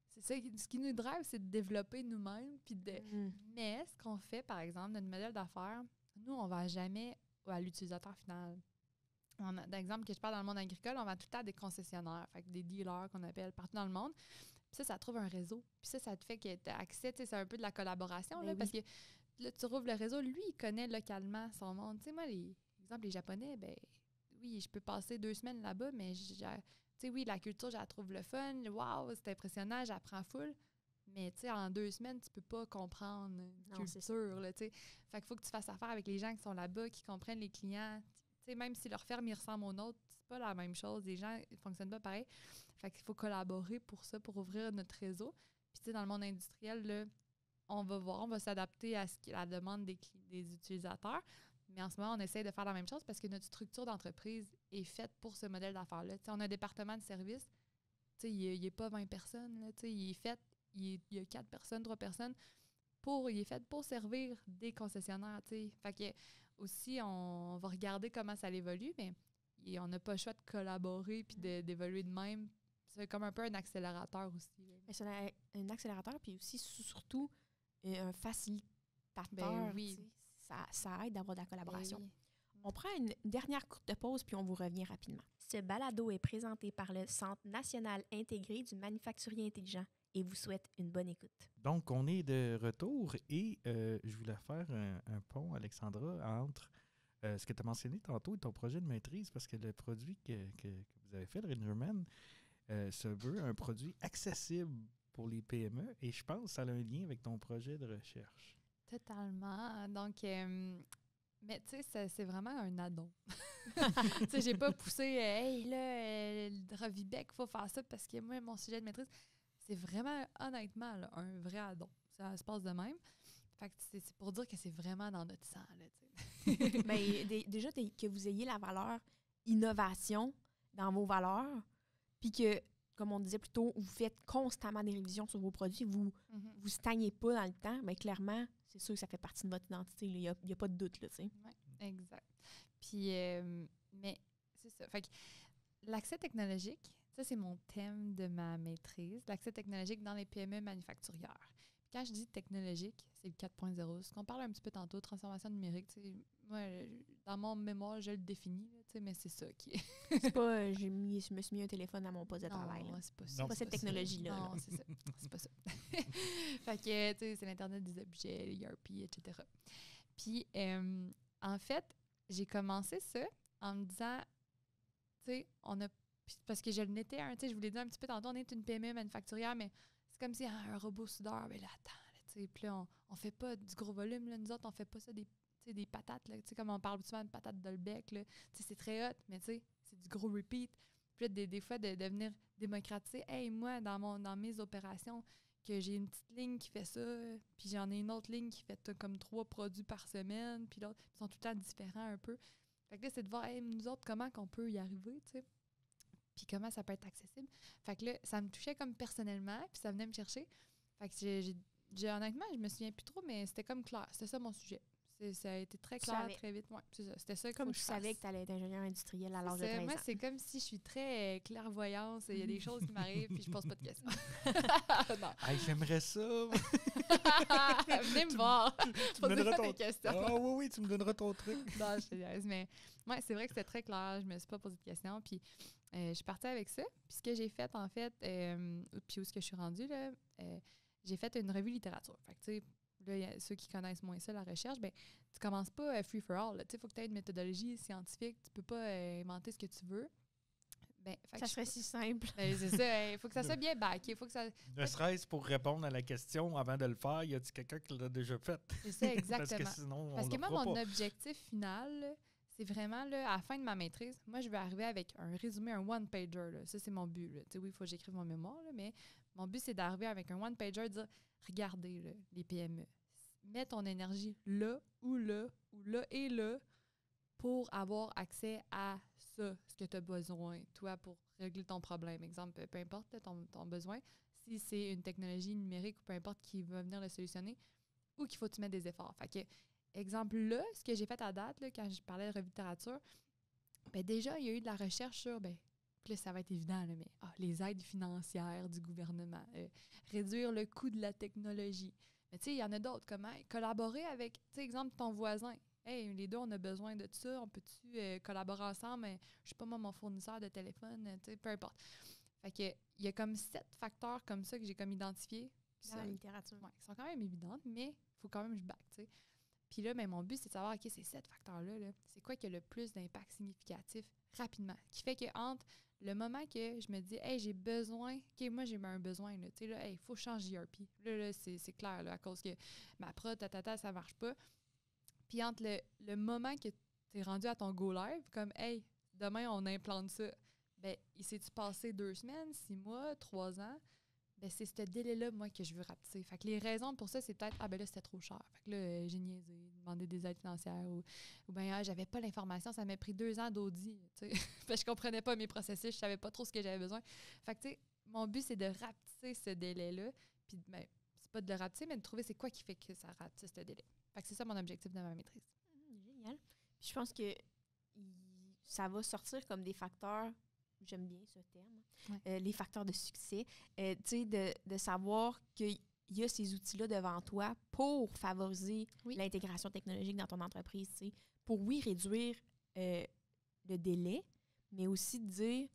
C'est ça, ce qui nous drive, c'est de développer nous-mêmes. Puis Mais ce qu'on fait, par exemple, notre modèle d'affaires, nous, on ne va jamais à l'utilisateur final. D'exemple, que je parle dans le monde agricole, on vend tout le temps à des concessionnaires, fait que des dealers qu'on appelle partout dans le monde. Puis ça trouve un réseau. Puis ça te fait que tu as accès, tu sais, c'est un peu de la collaboration, là, parce que là, tu rouvres le réseau. Lui, il connaît localement son monde. Tu sais, moi, les Japonais, ben oui, je peux passer 2 semaines là-bas, mais tu sais, oui, la culture, je la trouve le fun. Wow, c'est impressionnant, j'apprends full. Mais, tu sais, en 2 semaines, tu peux pas comprendre une culture, là, tu sais. Fait qu'il faut que tu fasses affaire avec les gens qui sont là-bas, qui comprennent les clients. Tu sais, même si leur ferme, ils ressemblent aux nôtres, c'est pas la même chose. Les gens ne fonctionnent pas pareil. Fait qu'il faut collaborer pour ça, pour ouvrir notre réseau. Puis, tu sais, dans le monde industriel, là, on va s'adapter à la demande des utilisateurs. Mais en ce moment, on essaie de faire la même chose parce que notre structure d'entreprise est faite pour ce modèle d'affaires-là. Tu sais, on a un département de service. Tu sais, il n'est pas 20 personnes. Là, tu sais, il est fait, il y a 4 personnes, 3 personnes. Il est fait pour servir des concessionnaires. Tu sais. Fait que aussi, on va regarder comment ça évolue, mais on n'a pas le choix de collaborer puis d'évoluer de même. C'est comme un peu un accélérateur aussi. C'est un accélérateur, puis aussi, surtout, un facilitateur. Ben oui. Ça aide d'avoir de la collaboration. Ben oui. On prend une dernière courte pause, puis on vous revient rapidement. Ce balado est présenté par le Centre national intégré du manufacturier intelligent et vous souhaite une bonne écoute. Donc, on est de retour et je voulais faire un pont, Alexandra, entre ce que tu as mentionné tantôt et ton projet de maîtrise, parce que le produit que vous avez fait, le Renderman, se veut un produit accessible pour les PME et je pense que ça a un lien avec ton projet de recherche. Totalement. Donc, mais tu sais, c'est vraiment un addon. Tu sais, j'ai pas poussé, hey, là, Revibec, il faut faire ça parce que moi, mon sujet de maîtrise, c'est vraiment, honnêtement, là, un vrai addon. Ça se passe de même. Fait que c'est pour dire que c'est vraiment dans notre sang, là, tu sais. Bien, déjà, que vous ayez la valeur innovation dans vos valeurs, puis que, comme on disait plus tôt, vous faites constamment des révisions sur vos produits, vous stagnez pas dans le temps, mais clairement, c'est sûr que ça fait partie de votre identité. Il n'y a pas de doute, là, tu sais. Oui, exact. Puis, mais c'est ça. Fait que l'accès technologique, ça, c'est mon thème de ma maîtrise, l'accès technologique dans les PME manufacturières. Puis quand je dis technologique, c'est le 4.0. Ce qu'on parle un petit peu tantôt, transformation numérique, tu sais, moi, dans mon mémoire, je le définis, tu sais, mais c'est ça qui est. C'est pas, je me suis mis un téléphone à mon poste de travail. Non, c'est pas ça. C'est pas cette technologie-là. Non, c'est ça. C'est pas ça. Fait que, tu sais, c'est l'Internet des objets, l'ERP, etc. Puis, en fait, j'ai commencé ça en me disant, tu sais, parce que je l'étais, tu sais, je vous l'ai dit un petit peu tantôt, on est une PME manufacturière, mais c'est comme si un robot soudeur, mais là, attends, tu sais, puis là, on fait pas du gros volume, là, nous autres, on fait pas ça sais, des patates, là, tu sais, comme on parle souvent de patates Dolbec, là, tu sais, c'est très hot, mais tu sais, c'est du gros repeat. Puis là, des fois, de venir démocratiser, hey, moi, dans mes opérations, que j'ai une petite ligne qui fait ça, puis j'en ai une autre ligne qui fait comme 3 produits par semaine, puis l'autre, ils sont tout le temps différents un peu. Fait que là, c'est de voir, hey, nous autres, comment qu'on peut y arriver, tu sais, puis comment ça peut être accessible. Fait que là, ça me touchait comme personnellement, puis ça venait me chercher. Fait que honnêtement, je me souviens plus trop, mais c'était comme clair. C'était ça mon sujet. Ça a été très clair, très vite. Ouais, c'est ça. C'était ça comme tu savais que tu allais être ingénieur industriel à l'âge de 13 ans. Moi, c'est comme si je suis très clairvoyante. Il y a des choses qui m'arrivent puis je pose pas de questions. Hey, j'aimerais ça. Venez me voir. Tu me donneras ton questions. Ah oui, tu me donneras ton truc. Non, je te niaise, mais ouais, c'est vrai que c'était très clair. Je me suis pas posé de questions. Puis je suis partie avec ça. Puis ce que j'ai fait, en fait, puis où est-ce que je suis rendue, là, j'ai fait une revue littérature. Fait que, tu sais, là, ceux qui connaissent moins ça, la recherche, ben tu commences pas free for all. Il faut que tu aies une méthodologie scientifique. Tu peux pas inventer ce que tu veux. Ben, ça serait si simple. Ben, c'est ça. Il faut que ça soit bien backé. Faut que ça... Ne serait-ce pour répondre à la question avant de le faire, y a-t-il quelqu'un qui l'a déjà fait? C'est ça, exactement. Parce que sinon, Parce que moi, mon pas. objectif final, là, c'est vraiment, là, à la fin de ma maîtrise, moi, je vais arriver avec un résumé, un one-pager. Là. Ça, c'est mon but. Là. Oui, il faut que j'écrive mon mémoire, là, mais mon but, c'est d'arriver avec un one-pager et dire, regardez là, les PME. Mets ton énergie là ou là ou là et là pour avoir accès à ça, ce que tu as besoin, toi, pour régler ton problème. Exemple, peu importe là, ton besoin, si c'est une technologie numérique ou peu importe qui va venir le solutionner, ou qu'il faut que tu mettes des efforts. Fait que, exemple là, ce que j'ai fait à date, là, quand je parlais de revue de littérature, ben déjà, il y a eu de la recherche sur, puis là, ça va être évident, là, mais les aides financières du gouvernement, réduire le coût de la technologie. Mais tu sais, il y en a d'autres. Comment collaborer avec, tu sais, exemple, ton voisin. Hey, les deux, on a besoin de ça. On peut-tu collaborer ensemble? Je sais pas, moi, mon fournisseur de téléphone, tu sais, peu importe. Fait que, il y a comme 7 facteurs comme ça que j'ai comme identifiés. Dans la littérature. Ouais, qui sont quand même évidentes, mais il faut quand même que je back, tu sais. Puis là, ben, mon but, c'est de savoir, OK, ces 7 facteurs-là, là, c'est quoi qui a le plus d'impact significatif rapidement? Qui fait que entre le moment que je me dis, hey, j'ai besoin, OK, moi, j'ai un besoin, là, tu sais, là, hey, il faut changer d'ERP. Là, c'est clair, là, à cause que ma prod, ça marche pas. Puis entre le moment que tu es rendu à ton go live, comme, hey, demain, on implante ça, ben, il s'est-tu passé 2 semaines, 6 mois, 3 ans? Ben, c'est ce délai-là, moi, que je veux rapetisser. Fait que les raisons pour ça, c'est peut-être, ben là, c'était trop cher. Fait que là, j'ai niaisé, demandé des aides financières ou bien, j'avais pas l'information, ça m'a pris 2 ans d'audit, tu sais. Fait que je comprenais pas mes processus, je savais pas trop ce que j'avais besoin. Fait que, tu sais, mon but, c'est de rapetisser ce délai-là. Puis, ben, c'est pas de le rapetisser, mais de trouver c'est quoi qui fait que ça rapetisse ce délai. Fait que c'est ça mon objectif de ma maîtrise. Génial. Puis je pense que ça va sortir comme des facteurs, j'aime bien ce terme, les facteurs de succès. Tu sais, de savoir qu'il y a ces outils-là devant toi pour favoriser l'intégration technologique dans ton entreprise, tu sais, pour, réduire le délai, mais aussi de dire,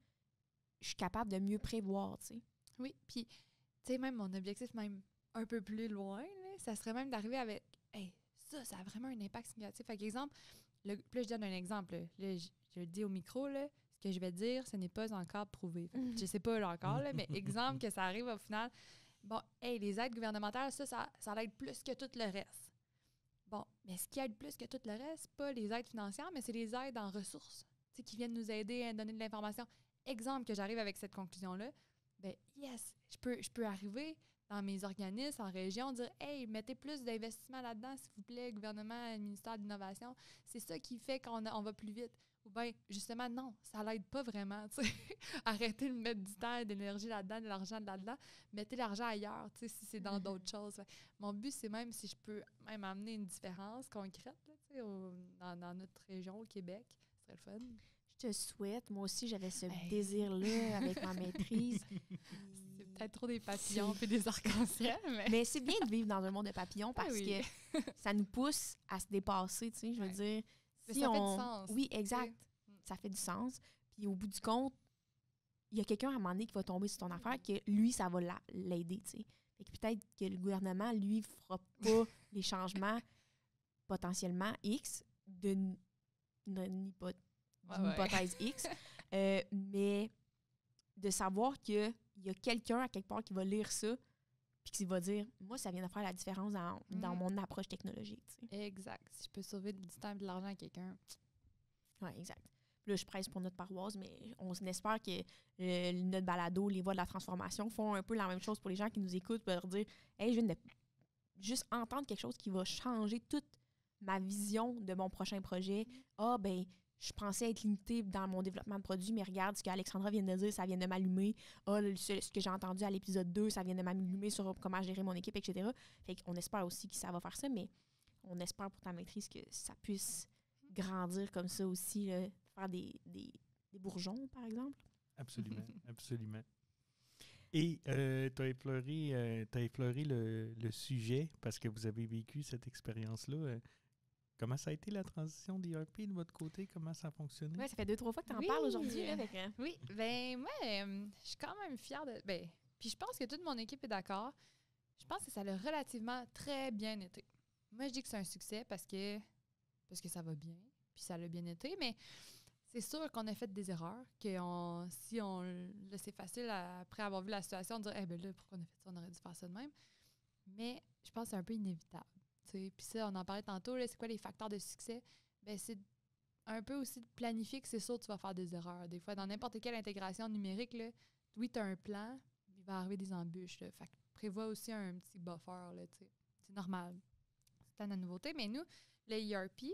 je suis capable de mieux prévoir, tu sais. Oui, puis, tu sais, même mon objectif, même un peu plus loin, là, ça serait même d'arriver avec, hey, ça a vraiment un impact significatif. Fait qu'exemple, là, je donne un exemple. Là, je le dis au micro, là, ce que je vais dire, ce n'est pas encore prouvé. Je sais pas là, encore, là, mais exemple que ça arrive au final. Bon, hey, les aides gouvernementales, ça aide plus que tout le reste. Bon, mais ce qui aide plus que tout le reste, c'est pas les aides financières, mais c'est les aides en ressources, tu sais, qui viennent nous aider à donner de l'information. Exemple que j'arrive avec cette conclusion-là, ben yes, je peux arriver dans mes organismes, en région, dire « Hey, mettez plus d'investissement là-dedans, s'il vous plaît, gouvernement, ministère de l'Innovation. » C'est ça qui fait qu'on va plus vite. Ou bien, justement, non, ça l'aide pas vraiment. Arrêtez de mettre du temps, de l'énergie là-dedans, de l'argent là-dedans. Mettez l'argent ailleurs, si c'est dans d'autres choses. Mon but, c'est même si je peux même amener une différence concrète là, dans notre région, au Québec. Ce serait le fun. Je te souhaite. Moi aussi, j'avais ce désir-là avec ma maîtrise. C'est peut-être trop des papillons et des arcs-en-ciel. Mais c'est bien de vivre dans un monde de papillons parce que ça nous pousse à se dépasser, tu sais. Je veux dire, si ça fait du sens. Oui, exact. Ça fait du sens. Puis au bout du compte, il y a quelqu'un à un moment donné qui va tomber sur ton affaire que lui, ça va l'aider, tu sais. Fait que peut-être que le gouvernement, lui, fera pas les changements potentiellement X d'une hypothèse X, mais de savoir qu'il y a quelqu'un à quelque part qui va lire ça puis qui va dire, moi, ça vient de faire la différence dans mon approche technologique. Tu sais. Exact. Si je peux sauver du temps et de l'argent à quelqu'un. Oui, exact. Là, je presse pour notre paroisse, mais on espère que notre balado, les voix de la transformation, font un peu la même chose pour les gens qui nous écoutent, pour leur dire, hey, je viens de juste entendre quelque chose qui va changer toute ma vision de mon prochain projet. Ah, ben, je pensais être limitée dans mon développement de produit, mais regarde ce qu'Alexandra vient de dire, ça vient de m'allumer. Ah, ce que j'ai entendu à l'épisode 2, ça vient de m'allumer sur comment gérer mon équipe, etc. Fait qu'on espère aussi que ça va faire ça, mais on espère pour ta maîtrise que ça puisse grandir comme ça aussi, là, faire des bourgeons, par exemple. Absolument, absolument. Et tu as effleuré le sujet parce que vous avez vécu cette expérience-là. Comment ça a été la transition d'ERP de votre côté? Comment ça a fonctionné? Oui, ça fait 2-3 fois que tu en Oui. parles aujourd'hui. Là, avec, Oui, ben moi, je suis quand même fière de... Ben, puis je pense que toute mon équipe est d'accord. Je pense que ça a relativement très bien été. Moi, je dis que c'est un succès parce que ça va bien, puis ça l'a bien été, mais c'est sûr qu'on a fait des erreurs, si on c'est facile après avoir vu la situation de dire, ben là, pourquoi on a fait ça, on aurait dû faire ça de même. Mais je pense que c'est un peu inévitable. Puis ça, on en parlait tantôt, là, c'est quoi les facteurs de succès? Ben, c'est un peu aussi de planifier que c'est sûr que tu vas faire des erreurs. Des fois, dans n'importe quelle intégration numérique, là, oui, tu as un plan, il va arriver des embûches. Là. Fait que prévois aussi un petit buffer. Là, c'est normal. C'est une nouveauté. Mais nous, le ERP,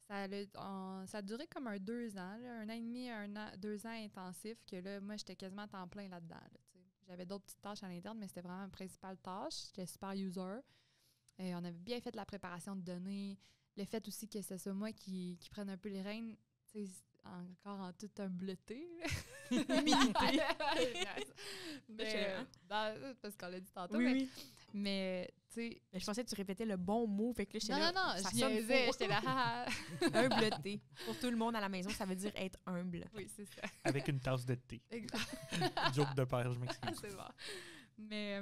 ça a duré comme 2 ans, là, 1 an et demi, 2 ans intensifs, que là, moi, j'étais quasiment à temps plein là-dedans. Là, j'avais d'autres petites tâches à l'interne, mais c'était vraiment ma principale tâche. J'étais super user. Et on avait bien fait la préparation de données. Le fait aussi que ce soit moi qui prenne un peu les rênes, encore en toute humbleté. Humilité. Parce qu'on l'a dit tantôt. Oui. Mais tu sais. Je pensais que tu répétais le bon mot. Fait que là, Non, ça je sonne niaisais. faux. J'étais là. Humbleté. Pour tout le monde à la maison, ça veut dire être humble. Oui, c'est ça. Avec une tasse de thé. Exact. Joke de père, je m'excuse. C'est bon. Mais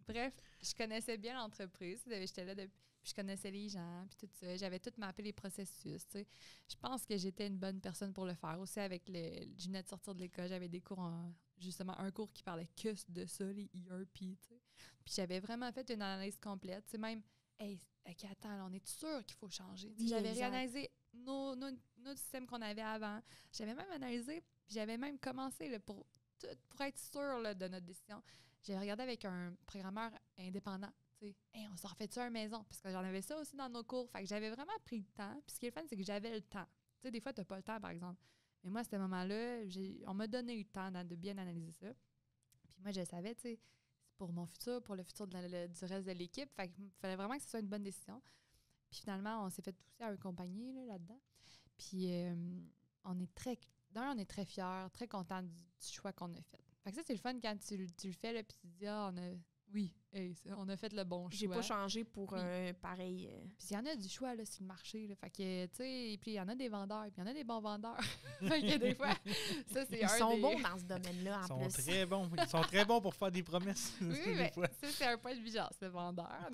bref, je connaissais bien l'entreprise. J'étais là depuis. Puis je connaissais les gens, puis tout ça. J'avais tout mappé les processus, tu sais. Je pense que j'étais une bonne personne pour le faire. Aussi, avec je venais de sortir de l'école, j'avais des cours justement, un cours qui parlait que de ça, les ERP, tu sais. Puis j'avais vraiment fait une analyse complète. Tu sais, même, hey, OK, attends, on est sûr qu'il faut changer. Oui, j'avais réanalysé nos systèmes qu'on avait avant. J'avais même analysé, puis j'avais même commencé là, pour être sûr là, de notre décision. J'avais regardé avec un programmeur indépendant. Hey, on s'en refait-tu à la maison? Parce que j'en avais ça aussi dans nos cours. Fait que j'avais vraiment pris le temps. Puis ce qui est le fun, c'est que j'avais le temps. Tu sais, des fois, tu n'as pas le temps, par exemple. Mais moi, à ce moment-là, on m'a donné le temps de bien analyser ça. Puis moi, je savais, tu sais, c'est pour mon futur, pour le futur du reste de l'équipe. Fait qu'il fallait vraiment que ce soit une bonne décision. Puis finalement, on s'est fait aussi accompagner là-dedans. Puis on est très fiers, très contents du choix qu'on a fait. Fait que ça, c'est le fun quand tu le fais, là, puis tu te dis, oui, on a fait le bon choix. J'ai pas changé pour pareil. Puis il y en a du choix là, sur le marché. Là, fait que, tu sais, puis il y en a des vendeurs, puis il y en a des bons vendeurs. Fait que des fois, ça, c'est Ils sont bons dans ce domaine-là, en plus. Ils sont très bons. Ils sont très bons pour faire des promesses. Oui, mais ça, c'est un point de vigilance, le vendeur.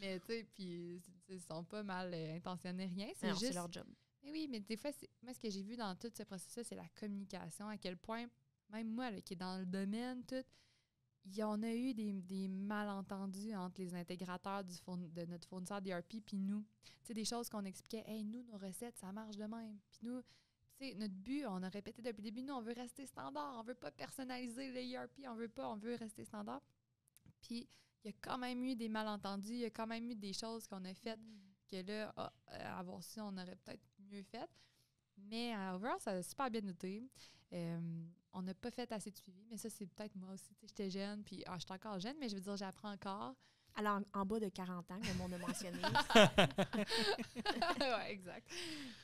Mais, tu sais, puis ils sont pas mal intentionnés, rien. C'est leur job. Mais oui, mais des fois, moi, ce que j'ai vu dans tout ce processus, c'est la communication. À quel point, même moi, là, qui est dans le domaine, tout, on a eu des malentendus entre les intégrateurs de notre fournisseur d'ERP puis nous. Tu sais, des choses qu'on expliquait, hey, nous, nos recettes, ça marche de même. Puis nous, tu sais, notre but, on a répété depuis le début, nous, on veut rester standard. On veut pas personnaliser l'ERP, on veut rester standard. Puis il y a quand même eu des malentendus, il y a quand même eu des choses qu'on a faites que là, à voir si on aurait peut-être mieux fait. Mais overall, ça a super bien été. On n'a pas fait assez de suivi, mais ça, c'est peut-être moi aussi. J'étais jeune, puis je suis encore jeune, mais je veux dire, j'apprends encore. Alors, en bas de 40 ans, comme on a mentionné. Oui, exact.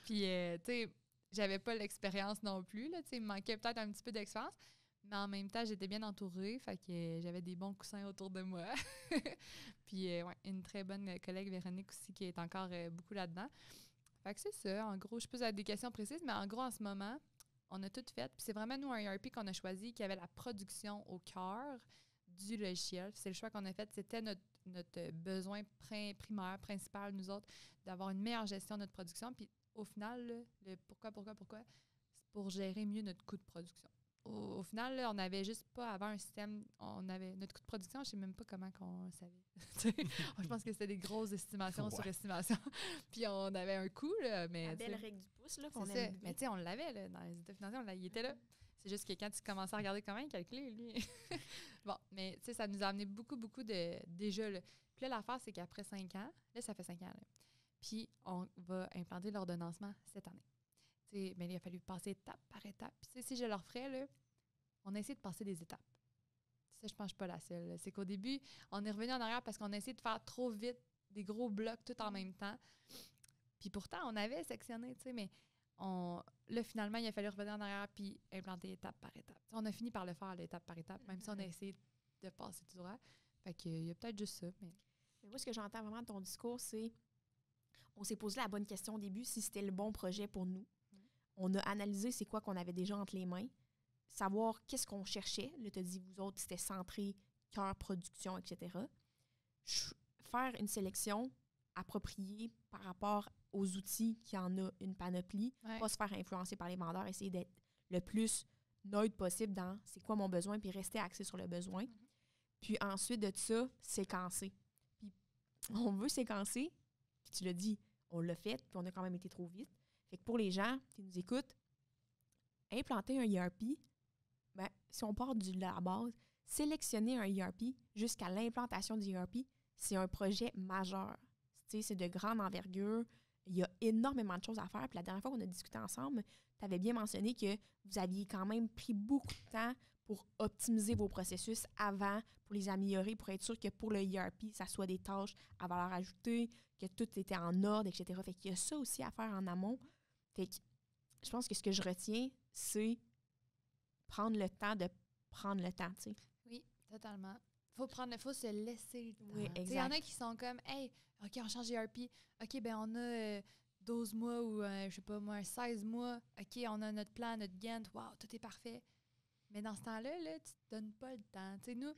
Puis, tu sais, j'avais pas l'expérience non plus. Là, il me manquait peut-être un petit peu d'expérience, mais en même temps, j'étais bien entourée, fait que j'avais des bons coussins autour de moi. Puis, ouais, une très bonne collègue, Véronique, aussi, qui est encore beaucoup là-dedans. Fait que c'est ça. En gros, je pose des questions précises, mais en gros, en ce moment, on a tout fait. Puis c'est vraiment, nous, un ERP qu'on a choisi qui avait la production au cœur du logiciel. C'est le choix qu'on a fait. C'était notre besoin primaire, principal, nous autres, d'avoir une meilleure gestion de notre production. Puis au final, là, pourquoi? C'est pour gérer mieux notre coût de production. au final, là, on n'avait juste pas avant un système. On avait notre coût de production, je ne sais même pas comment qu'on le savait. Je pense que c'était des grosses estimations sur estimation. Puis on avait un coût, là, mais... La belle règle du pouce, là, qu'on c'est ça. aime bien. Mais tu sais, on l'avait, là, dans les états financiers, il était là. C'est juste que quand tu commençais à regarder comment il calculait, lui... Bon, mais tu sais, ça nous a amené beaucoup de... Déjà, là. Puis là, l'affaire, c'est qu'après 5 ans, là, ça fait 5 ans, là. Puis on va implanter l'ordonnancement cette année. T'sais, mais il a fallu passer étape par étape. Puis si je leur ferais, là, on a essayé de passer des étapes. Ça, je pense que je ne suis pas la seule. Là. C'est qu'au début, on est revenu en arrière parce qu'on a essayé de faire trop vite des gros blocs tout en même temps. Puis pourtant, on avait sectionné, mais là, finalement, il a fallu revenir en arrière puis implanter étape par étape. T'sais, on a fini par le faire, l'étape par étape, même si on a essayé de passer du droit. Fait qu'il y a peut-être juste ça. Mais moi, ce que j'entends vraiment de ton discours, c'est on s'est posé la bonne question au début, si c'était le bon projet pour nous. On a analysé c'est quoi qu'on avait déjà entre les mains, savoir qu'est-ce qu'on cherchait. Là, tu as dit, vous autres, c'était centré, cœur, production, etc. Faire une sélection appropriée par rapport aux outils qui en a une panoplie, pas se faire influencer par les vendeurs, essayer d'être le plus neutre possible dans c'est quoi mon besoin, puis rester axé sur le besoin. Puis ensuite de ça, séquencer. Puis on veut séquencer, puis tu l'as dit, on l'a fait, puis on a quand même été trop vite. Fait que pour les gens qui nous écoutent, implanter un ERP, ben, si on part de la base, sélectionner un ERP jusqu'à l'implantation du ERP, c'est un projet majeur. C'est de grande envergure. Il y a énormément de choses à faire. Puis la dernière fois qu'on a discuté ensemble, tu avais bien mentionné que vous aviez quand même pris beaucoup de temps pour optimiser vos processus avant, pour les améliorer, pour être sûr que pour le ERP, ça soit des tâches à valeur ajoutée, que tout était en ordre, etc. Fait qu'il y a ça aussi à faire en amont. Fait que je pense que ce que je retiens, c'est prendre le temps de prendre le temps, tu sais. Oui, totalement. Faut se laisser le temps. Oui, exact. Il y en a qui sont comme, hey, OK, on change d'ERP. OK, ben on a 12 mois ou, je sais pas moi, 16 mois. OK, on a notre plan, notre Gantt. Wow, tout est parfait. Mais dans ce temps-là, là, tu te donnes pas le temps. Tu sais, nous,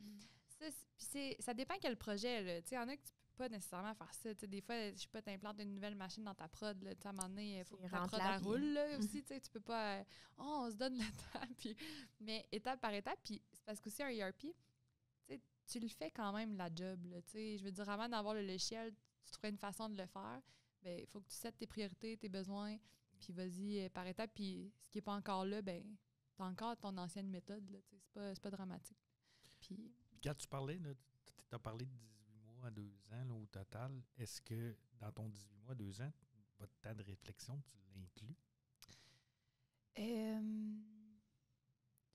ça dépend quel projet. Tu sais, il y en a que tu peux pas nécessairement faire ça. Tu sais, des fois, je sais pas, t'implantes une nouvelle machine dans ta prod. Là, à un moment donné, il faut que ta prod elle roule là, aussi. Tu sais, tu peux pas... on se donne le temps. Puis, mais étape par étape. Puis c'est parce qu'aussi un ERP, tu le fais quand même la job. Là, je veux dire, avant d'avoir le logiciel, tu trouverais une façon de le faire. Ben, il faut que tu settes tes priorités, tes besoins, puis vas-y par étapes. Puis ce qui n'est pas encore là, ben, tu as encore ton ancienne méthode. Là, c'est pas dramatique. Puis quand tu parlais, tu as parlé de 18 mois à 2 ans là, au total. Est-ce que dans ton 18 mois à 2 ans, votre temps de réflexion, tu l'inclus?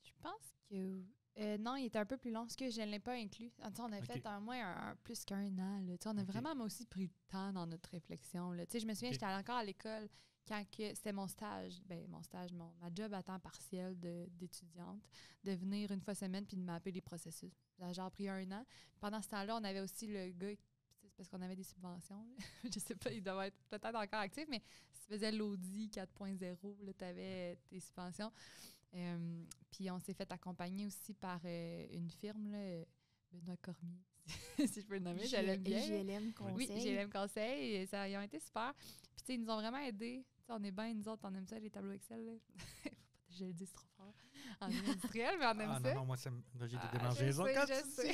Je pense que... non, il était un peu plus long, parce que je ne l'ai pas inclus. On a fait au moins plus qu'un an. Là. On a vraiment moi aussi pris du temps dans notre réflexion. Là. Je me souviens, j'étais encore à l'école quand c'était mon stage. Ma job à temps partiel d'étudiante, de venir une fois semaine puis de mapper les processus. Ça a genre pris un an. Pendant ce temps-là, on avait aussi le gars, c'est parce qu'on avait des subventions. Je sais pas, il doit être peut-être encore actif, mais si tu faisais l'Audi 4.0, tu avais tes subventions. Puis on s'est fait accompagner aussi par une firme, là, Benoît Cormier, si je peux le nommer. Je l'aime bien. JLM Conseil. Oui, JLM Conseil. Et ils ont été super. Puis ils nous ont vraiment aidés. On est bien, nous autres, on aime ça, les tableaux Excel. Là. Faut pas que je le dise trop fort en industriel, mais on aime ça. Non, moi, j'ai des démangeaisons. Je sais.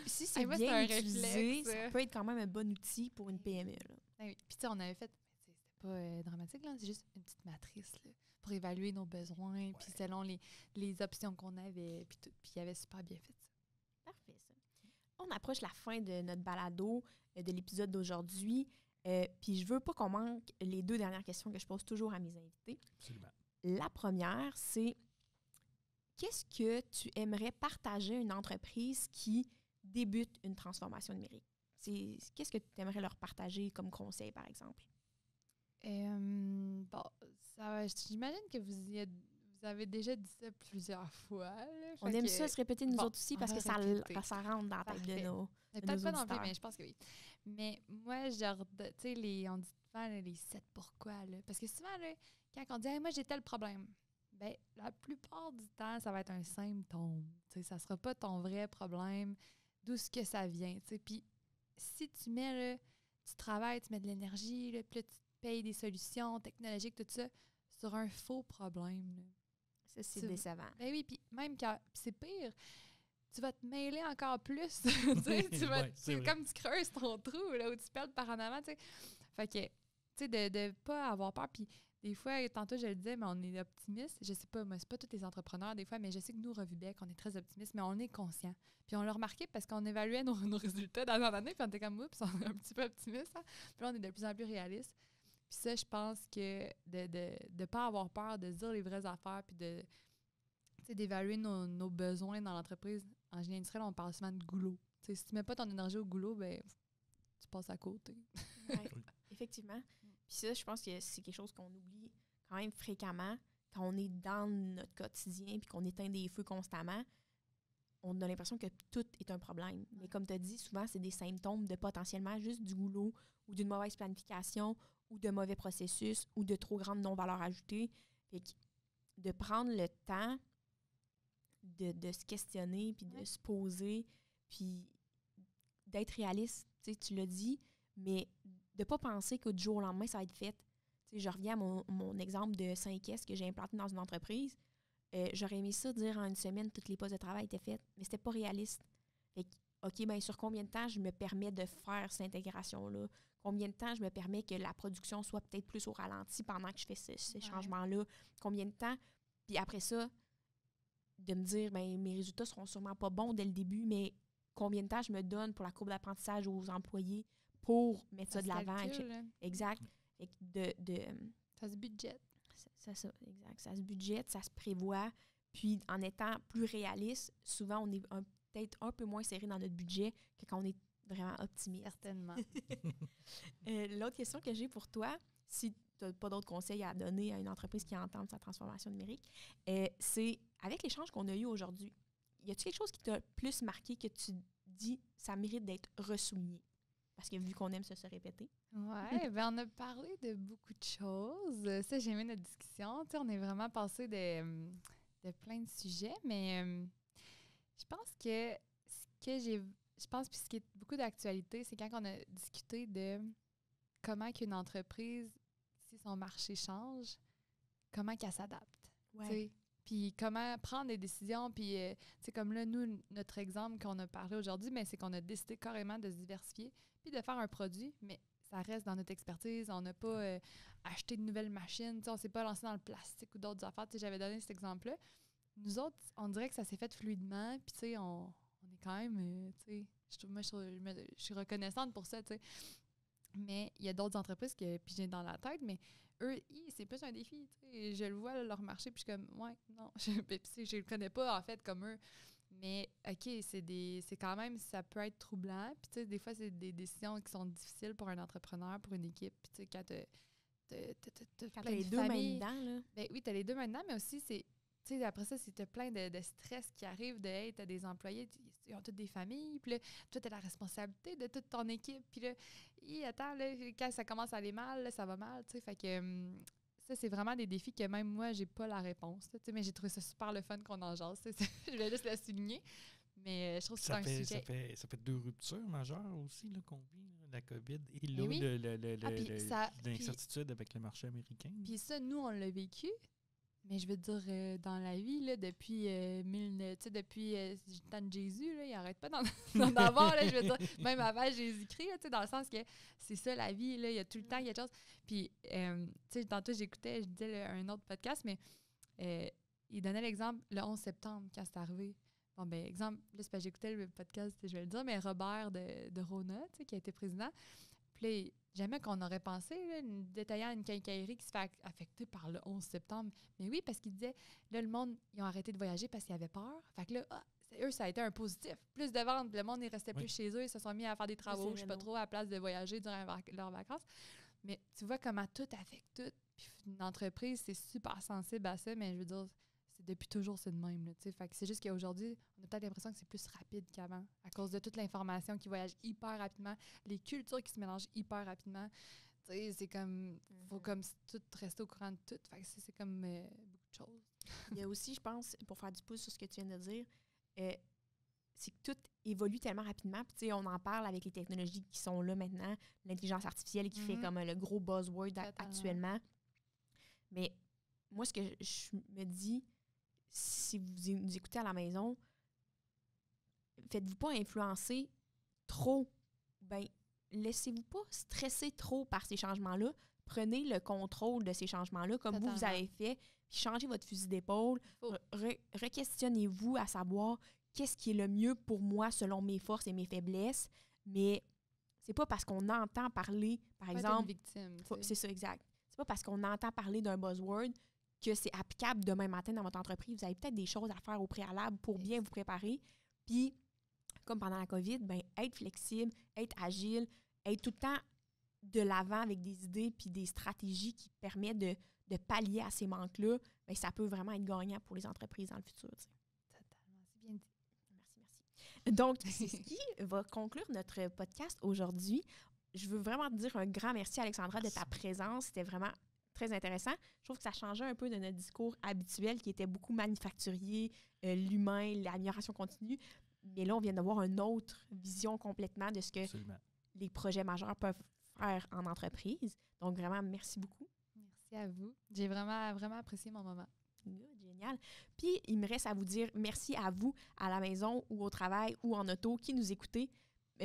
Si c'est bien utilisé, ça peut être quand même un bon outil pour une PME. Là. Oui. Puis on avait fait, c'était pas dramatique, là, c'est juste une petite matrice là, pour évaluer nos besoins, puis selon les options qu'on avait, puis il avait super bien fait ça. Parfait, ça. On approche la fin de notre balado, de l'épisode d'aujourd'hui. Puis je veux pas qu'on manque les 2 dernières questions que je pose toujours à mes invités. Absolument. La première, c'est qu'est-ce que tu aimerais partager à une entreprise qui débute une transformation numérique? Qu'est-ce que tu aimerais leur partager comme conseil, par exemple? J'imagine que vous avez déjà dit ça plusieurs fois. Là, on aime ça se répéter nous autres aussi parce que ça rentre dans la tête de nos peut-être pas non plus, mais je pense que oui. Mais moi, genre, tu sais, on dit souvent les 7 pourquoi. Là, parce que souvent, là, quand on dit hey, « moi, j'ai tel problème », ben la plupart du temps, ça va être un symptôme. Tu sais, ça sera pas ton vrai problème, d'où ce que ça vient. Puis si tu mets, là, tu travailles, tu mets de l'énergie, là, puis là, tu payes des solutions technologiques, tout ça, sur un faux problème. Là. Ça, c'est Tu- décevant. Ben oui, puis même quand puis c'est pire, tu vas te mêler encore plus. Tu sais, Ouais, c'est c'est vrai. comme tu creuses ton trou, là, où tu perds par en avant, tu sais. Fait que, tu sais, de pas avoir peur. Puis des fois, tantôt, je le disais, mais on est optimiste. Je sais pas, moi, c'est pas tous les entrepreneurs, des fois, mais je sais que nous, Revubec, on est très optimistes, mais on est conscient. Puis on l'a remarqué parce qu'on évaluait nos résultats dans l'année, puis on était comme, oups, on est un petit peu optimiste. Hein? Puis là, on est de plus en plus réaliste. Puis ça, je pense que de pas avoir peur, de se dire les vraies affaires, puis tu sais, d'évaluer nos besoins dans l'entreprise. En génie industriel, on parle souvent de goulot. Tu sais, si tu mets pas ton énergie au goulot, ben tu passes à côté. Ouais, effectivement. Puis ça, je pense que c'est quelque chose qu'on oublie quand même fréquemment quand on est dans notre quotidien puis qu'on éteint des feux constamment. On a l'impression que tout est un problème. Mais comme tu as dit, souvent, c'est des symptômes de potentiellement juste du goulot ou d'une mauvaise planification ou de mauvais processus ou de trop grande non-valeur ajoutée. Fait que de prendre le temps de se questionner puis de se poser puis d'être réaliste, tu l'as dit, mais de ne pas penser que du jour au lendemain, ça va être fait. Tu sais, je reviens à mon exemple de 5S que j'ai implanté dans une entreprise. J'aurais aimé ça dire en une semaine, toutes les postes de travail étaient faits, mais c'était pas réaliste. Fait que, OK, bien, sur combien de temps je me permets de faire cette intégration-là? Combien de temps je me permets que la production soit peut-être plus au ralenti pendant que je fais ces changements-là? Combien de temps? Puis après ça, de me dire, ben mes résultats seront sûrement pas bons dès le début, mais combien de temps je me donne pour la courbe d'apprentissage aux employés pour mettre ça de l'avant. Exact. Et Ça se budgète. Ça, exact. Ça se budgète, ça se prévoit. Puis, en étant plus réaliste, souvent, on est peut-être un peu moins serré dans notre budget que quand on est vraiment optimiste. Certainement. L'autre question que j'ai pour toi, si tu n'as pas d'autres conseils à donner à une entreprise qui entame sa transformation numérique, c'est avec l'échange qu'on a eu aujourd'hui, y a-t-il quelque chose qui t'a plus marqué que tu dis ça mérite d'être ressouligné? Parce que vu qu'on aime se répéter. Oui, ben on a parlé de beaucoup de choses. Ça, j'ai aimé notre discussion. Tu sais, on est vraiment passé de plein de sujets, mais je pense que puis ce qui est beaucoup d'actualité, c'est quand on a discuté de comment qu'une entreprise, si son marché change, comment qu'elle s'adapte. Ouais. Puis comment prendre des décisions. Puis, comme là, nous, notre exemple qu'on a parlé aujourd'hui, mais c'est qu'on a décidé carrément de se diversifier puis de faire un produit, mais ça reste dans notre expertise. On n'a pas acheté de nouvelles machines. On ne s'est pas lancé dans le plastique ou d'autres affaires. J'avais donné cet exemple-là. Nous autres, on dirait que ça s'est fait fluidement. Puis, on est quand même, je suis reconnaissante pour ça, t'sais. Mais il y a d'autres entreprises que, puis j'ai dans la tête, mais eux, c'est plus un défi. T'sais. Je le vois, là, leur marché, puis je suis comme, ouais, non, je le connais pas, en fait, comme eux. Mais, OK, c'est quand même, ça peut être troublant. Puis, tu sais, des fois, c'est des décisions qui sont difficiles pour un entrepreneur, pour une équipe. Puis, tu sais, quand t'as les deux mains dedans, là. Ben oui, t'as les deux mains dedans, mais aussi, c'est, tu sais, après ça, c'est t'as plein de stress qui arrive, de, hey, t'as des employés, ils ont toutes des familles, puis là, toi, t'as la responsabilité de toute ton équipe, puis là, attends, là, quand ça commence à aller mal, là, ça va mal, tu sais, fait que ça, c'est vraiment des défis que même moi, j'ai pas la réponse, tu sais, mais j'ai trouvé ça super le fun qu'on en jase, je vais juste le souligner, mais je trouve que c'est un sujet. Ça fait 2 ruptures majeures aussi là, qu'on vit, là, la COVID, et là, l'incertitude avec le marché américain. Puis ça, nous, on l'a vécu. Mais je veux dire, dans la vie, là, depuis le temps de Jésus, là, il n'arrête pas d'en avoir, là, je veux dire, même avant Jésus-Christ, là, dans le sens que c'est ça la vie, là, il y a tout le temps quelque chose. Puis, tantôt, je disais un autre podcast, mais il donnait l'exemple le 11 septembre, quand c'est arrivé. Bon, ben exemple, là, c'est parce que j'écoutais le podcast, je vais le dire, mais Robert de Rona, qui a été président, puis là, jamais qu'on aurait pensé, là, détaillant une quincaillerie qui se fait affecter par le 11 septembre. Mais oui, parce qu'il disait, là, le monde, ils ont arrêté de voyager parce qu'ils avaient peur. Fait que là, eux, ça a été un positif. Plus de ventes, le monde, il restait plus chez eux, ils se sont mis à faire des travaux, je sais pas trop, à la place de voyager durant leurs vacances. Mais tu vois comment tout affecte tout. Puis une entreprise, c'est super sensible à ça, mais je veux dire, c'est depuis toujours, c'est de même. Là, fait que c'est juste qu'aujourd'hui, on a peut-être l'impression que c'est plus rapide qu'avant à cause de toute l'information qui voyage hyper rapidement, les cultures qui se mélangent hyper rapidement. C'est comme, faut comme tout rester au courant de tout. Fait que c'est comme beaucoup de choses. Il y a aussi, je pense, pour faire du pouce sur ce que tu viens de dire, c'est que tout évolue tellement rapidement. Puis, on en parle avec les technologies qui sont là maintenant, l'intelligence artificielle qui fait comme le gros buzzword actuellement. Mais moi, ce que je me dis, si vous nous écoutez à la maison, faites-vous pas influencer trop. Ben, laissez-vous pas stresser trop par ces changements-là. Prenez le contrôle de ces changements-là, comme vous avez fait, puis changez votre fusil d'épaule. Re-questionnez-vous à savoir qu'est-ce qui est le mieux pour moi selon mes forces et mes faiblesses. Mais c'est pas parce qu'on entend parler, par exemple... C'est ça, exact. C'est pas parce qu'on entend parler d'un buzzword que c'est applicable demain matin dans votre entreprise. Vous avez peut-être des choses à faire au préalable pour bien vous préparer. Puis, comme pendant la COVID, ben, être flexible, être agile, être tout le temps de l'avant avec des idées puis des stratégies qui permettent de pallier à ces manques-là, bien, ça peut vraiment être gagnant pour les entreprises dans le futur. T'sais. Totalement, c'est bien dit. Merci. Donc, c'est ce qui va conclure notre podcast aujourd'hui. Je veux vraiment te dire un grand merci, Alexandra, de ta présence. C'était vraiment très intéressant. Je trouve que ça changeait un peu de notre discours habituel qui était beaucoup manufacturier, l'humain, l'amélioration continue. Mais là, on vient d'avoir une autre vision complètement de ce que les projets majeurs peuvent faire en entreprise. Donc, vraiment, merci beaucoup. Merci à vous. J'ai vraiment, vraiment apprécié mon moment. Génial. Puis, il me reste à vous dire merci à vous, à la maison ou au travail ou en auto, qui nous écoutez.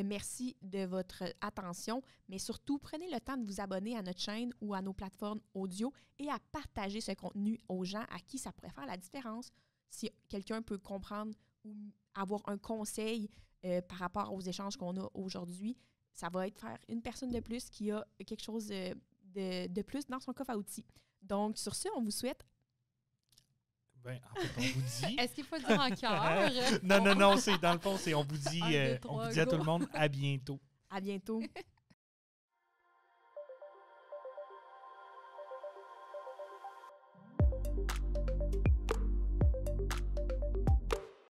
Merci de votre attention, mais surtout, prenez le temps de vous abonner à notre chaîne ou à nos plateformes audio et à partager ce contenu aux gens à qui ça pourrait faire la différence. Si quelqu'un peut comprendre ou avoir un conseil par rapport aux échanges qu'on a aujourd'hui, ça va être faire une personne de plus qui a quelque chose de plus dans son coffre à outils. Donc, sur ce, on vous souhaite... Ben, en fait, on vous dit... Est-ce qu'il faut le dire en cœur? Non, c'est dans le fond, on vous dit à tout le monde à bientôt. À bientôt.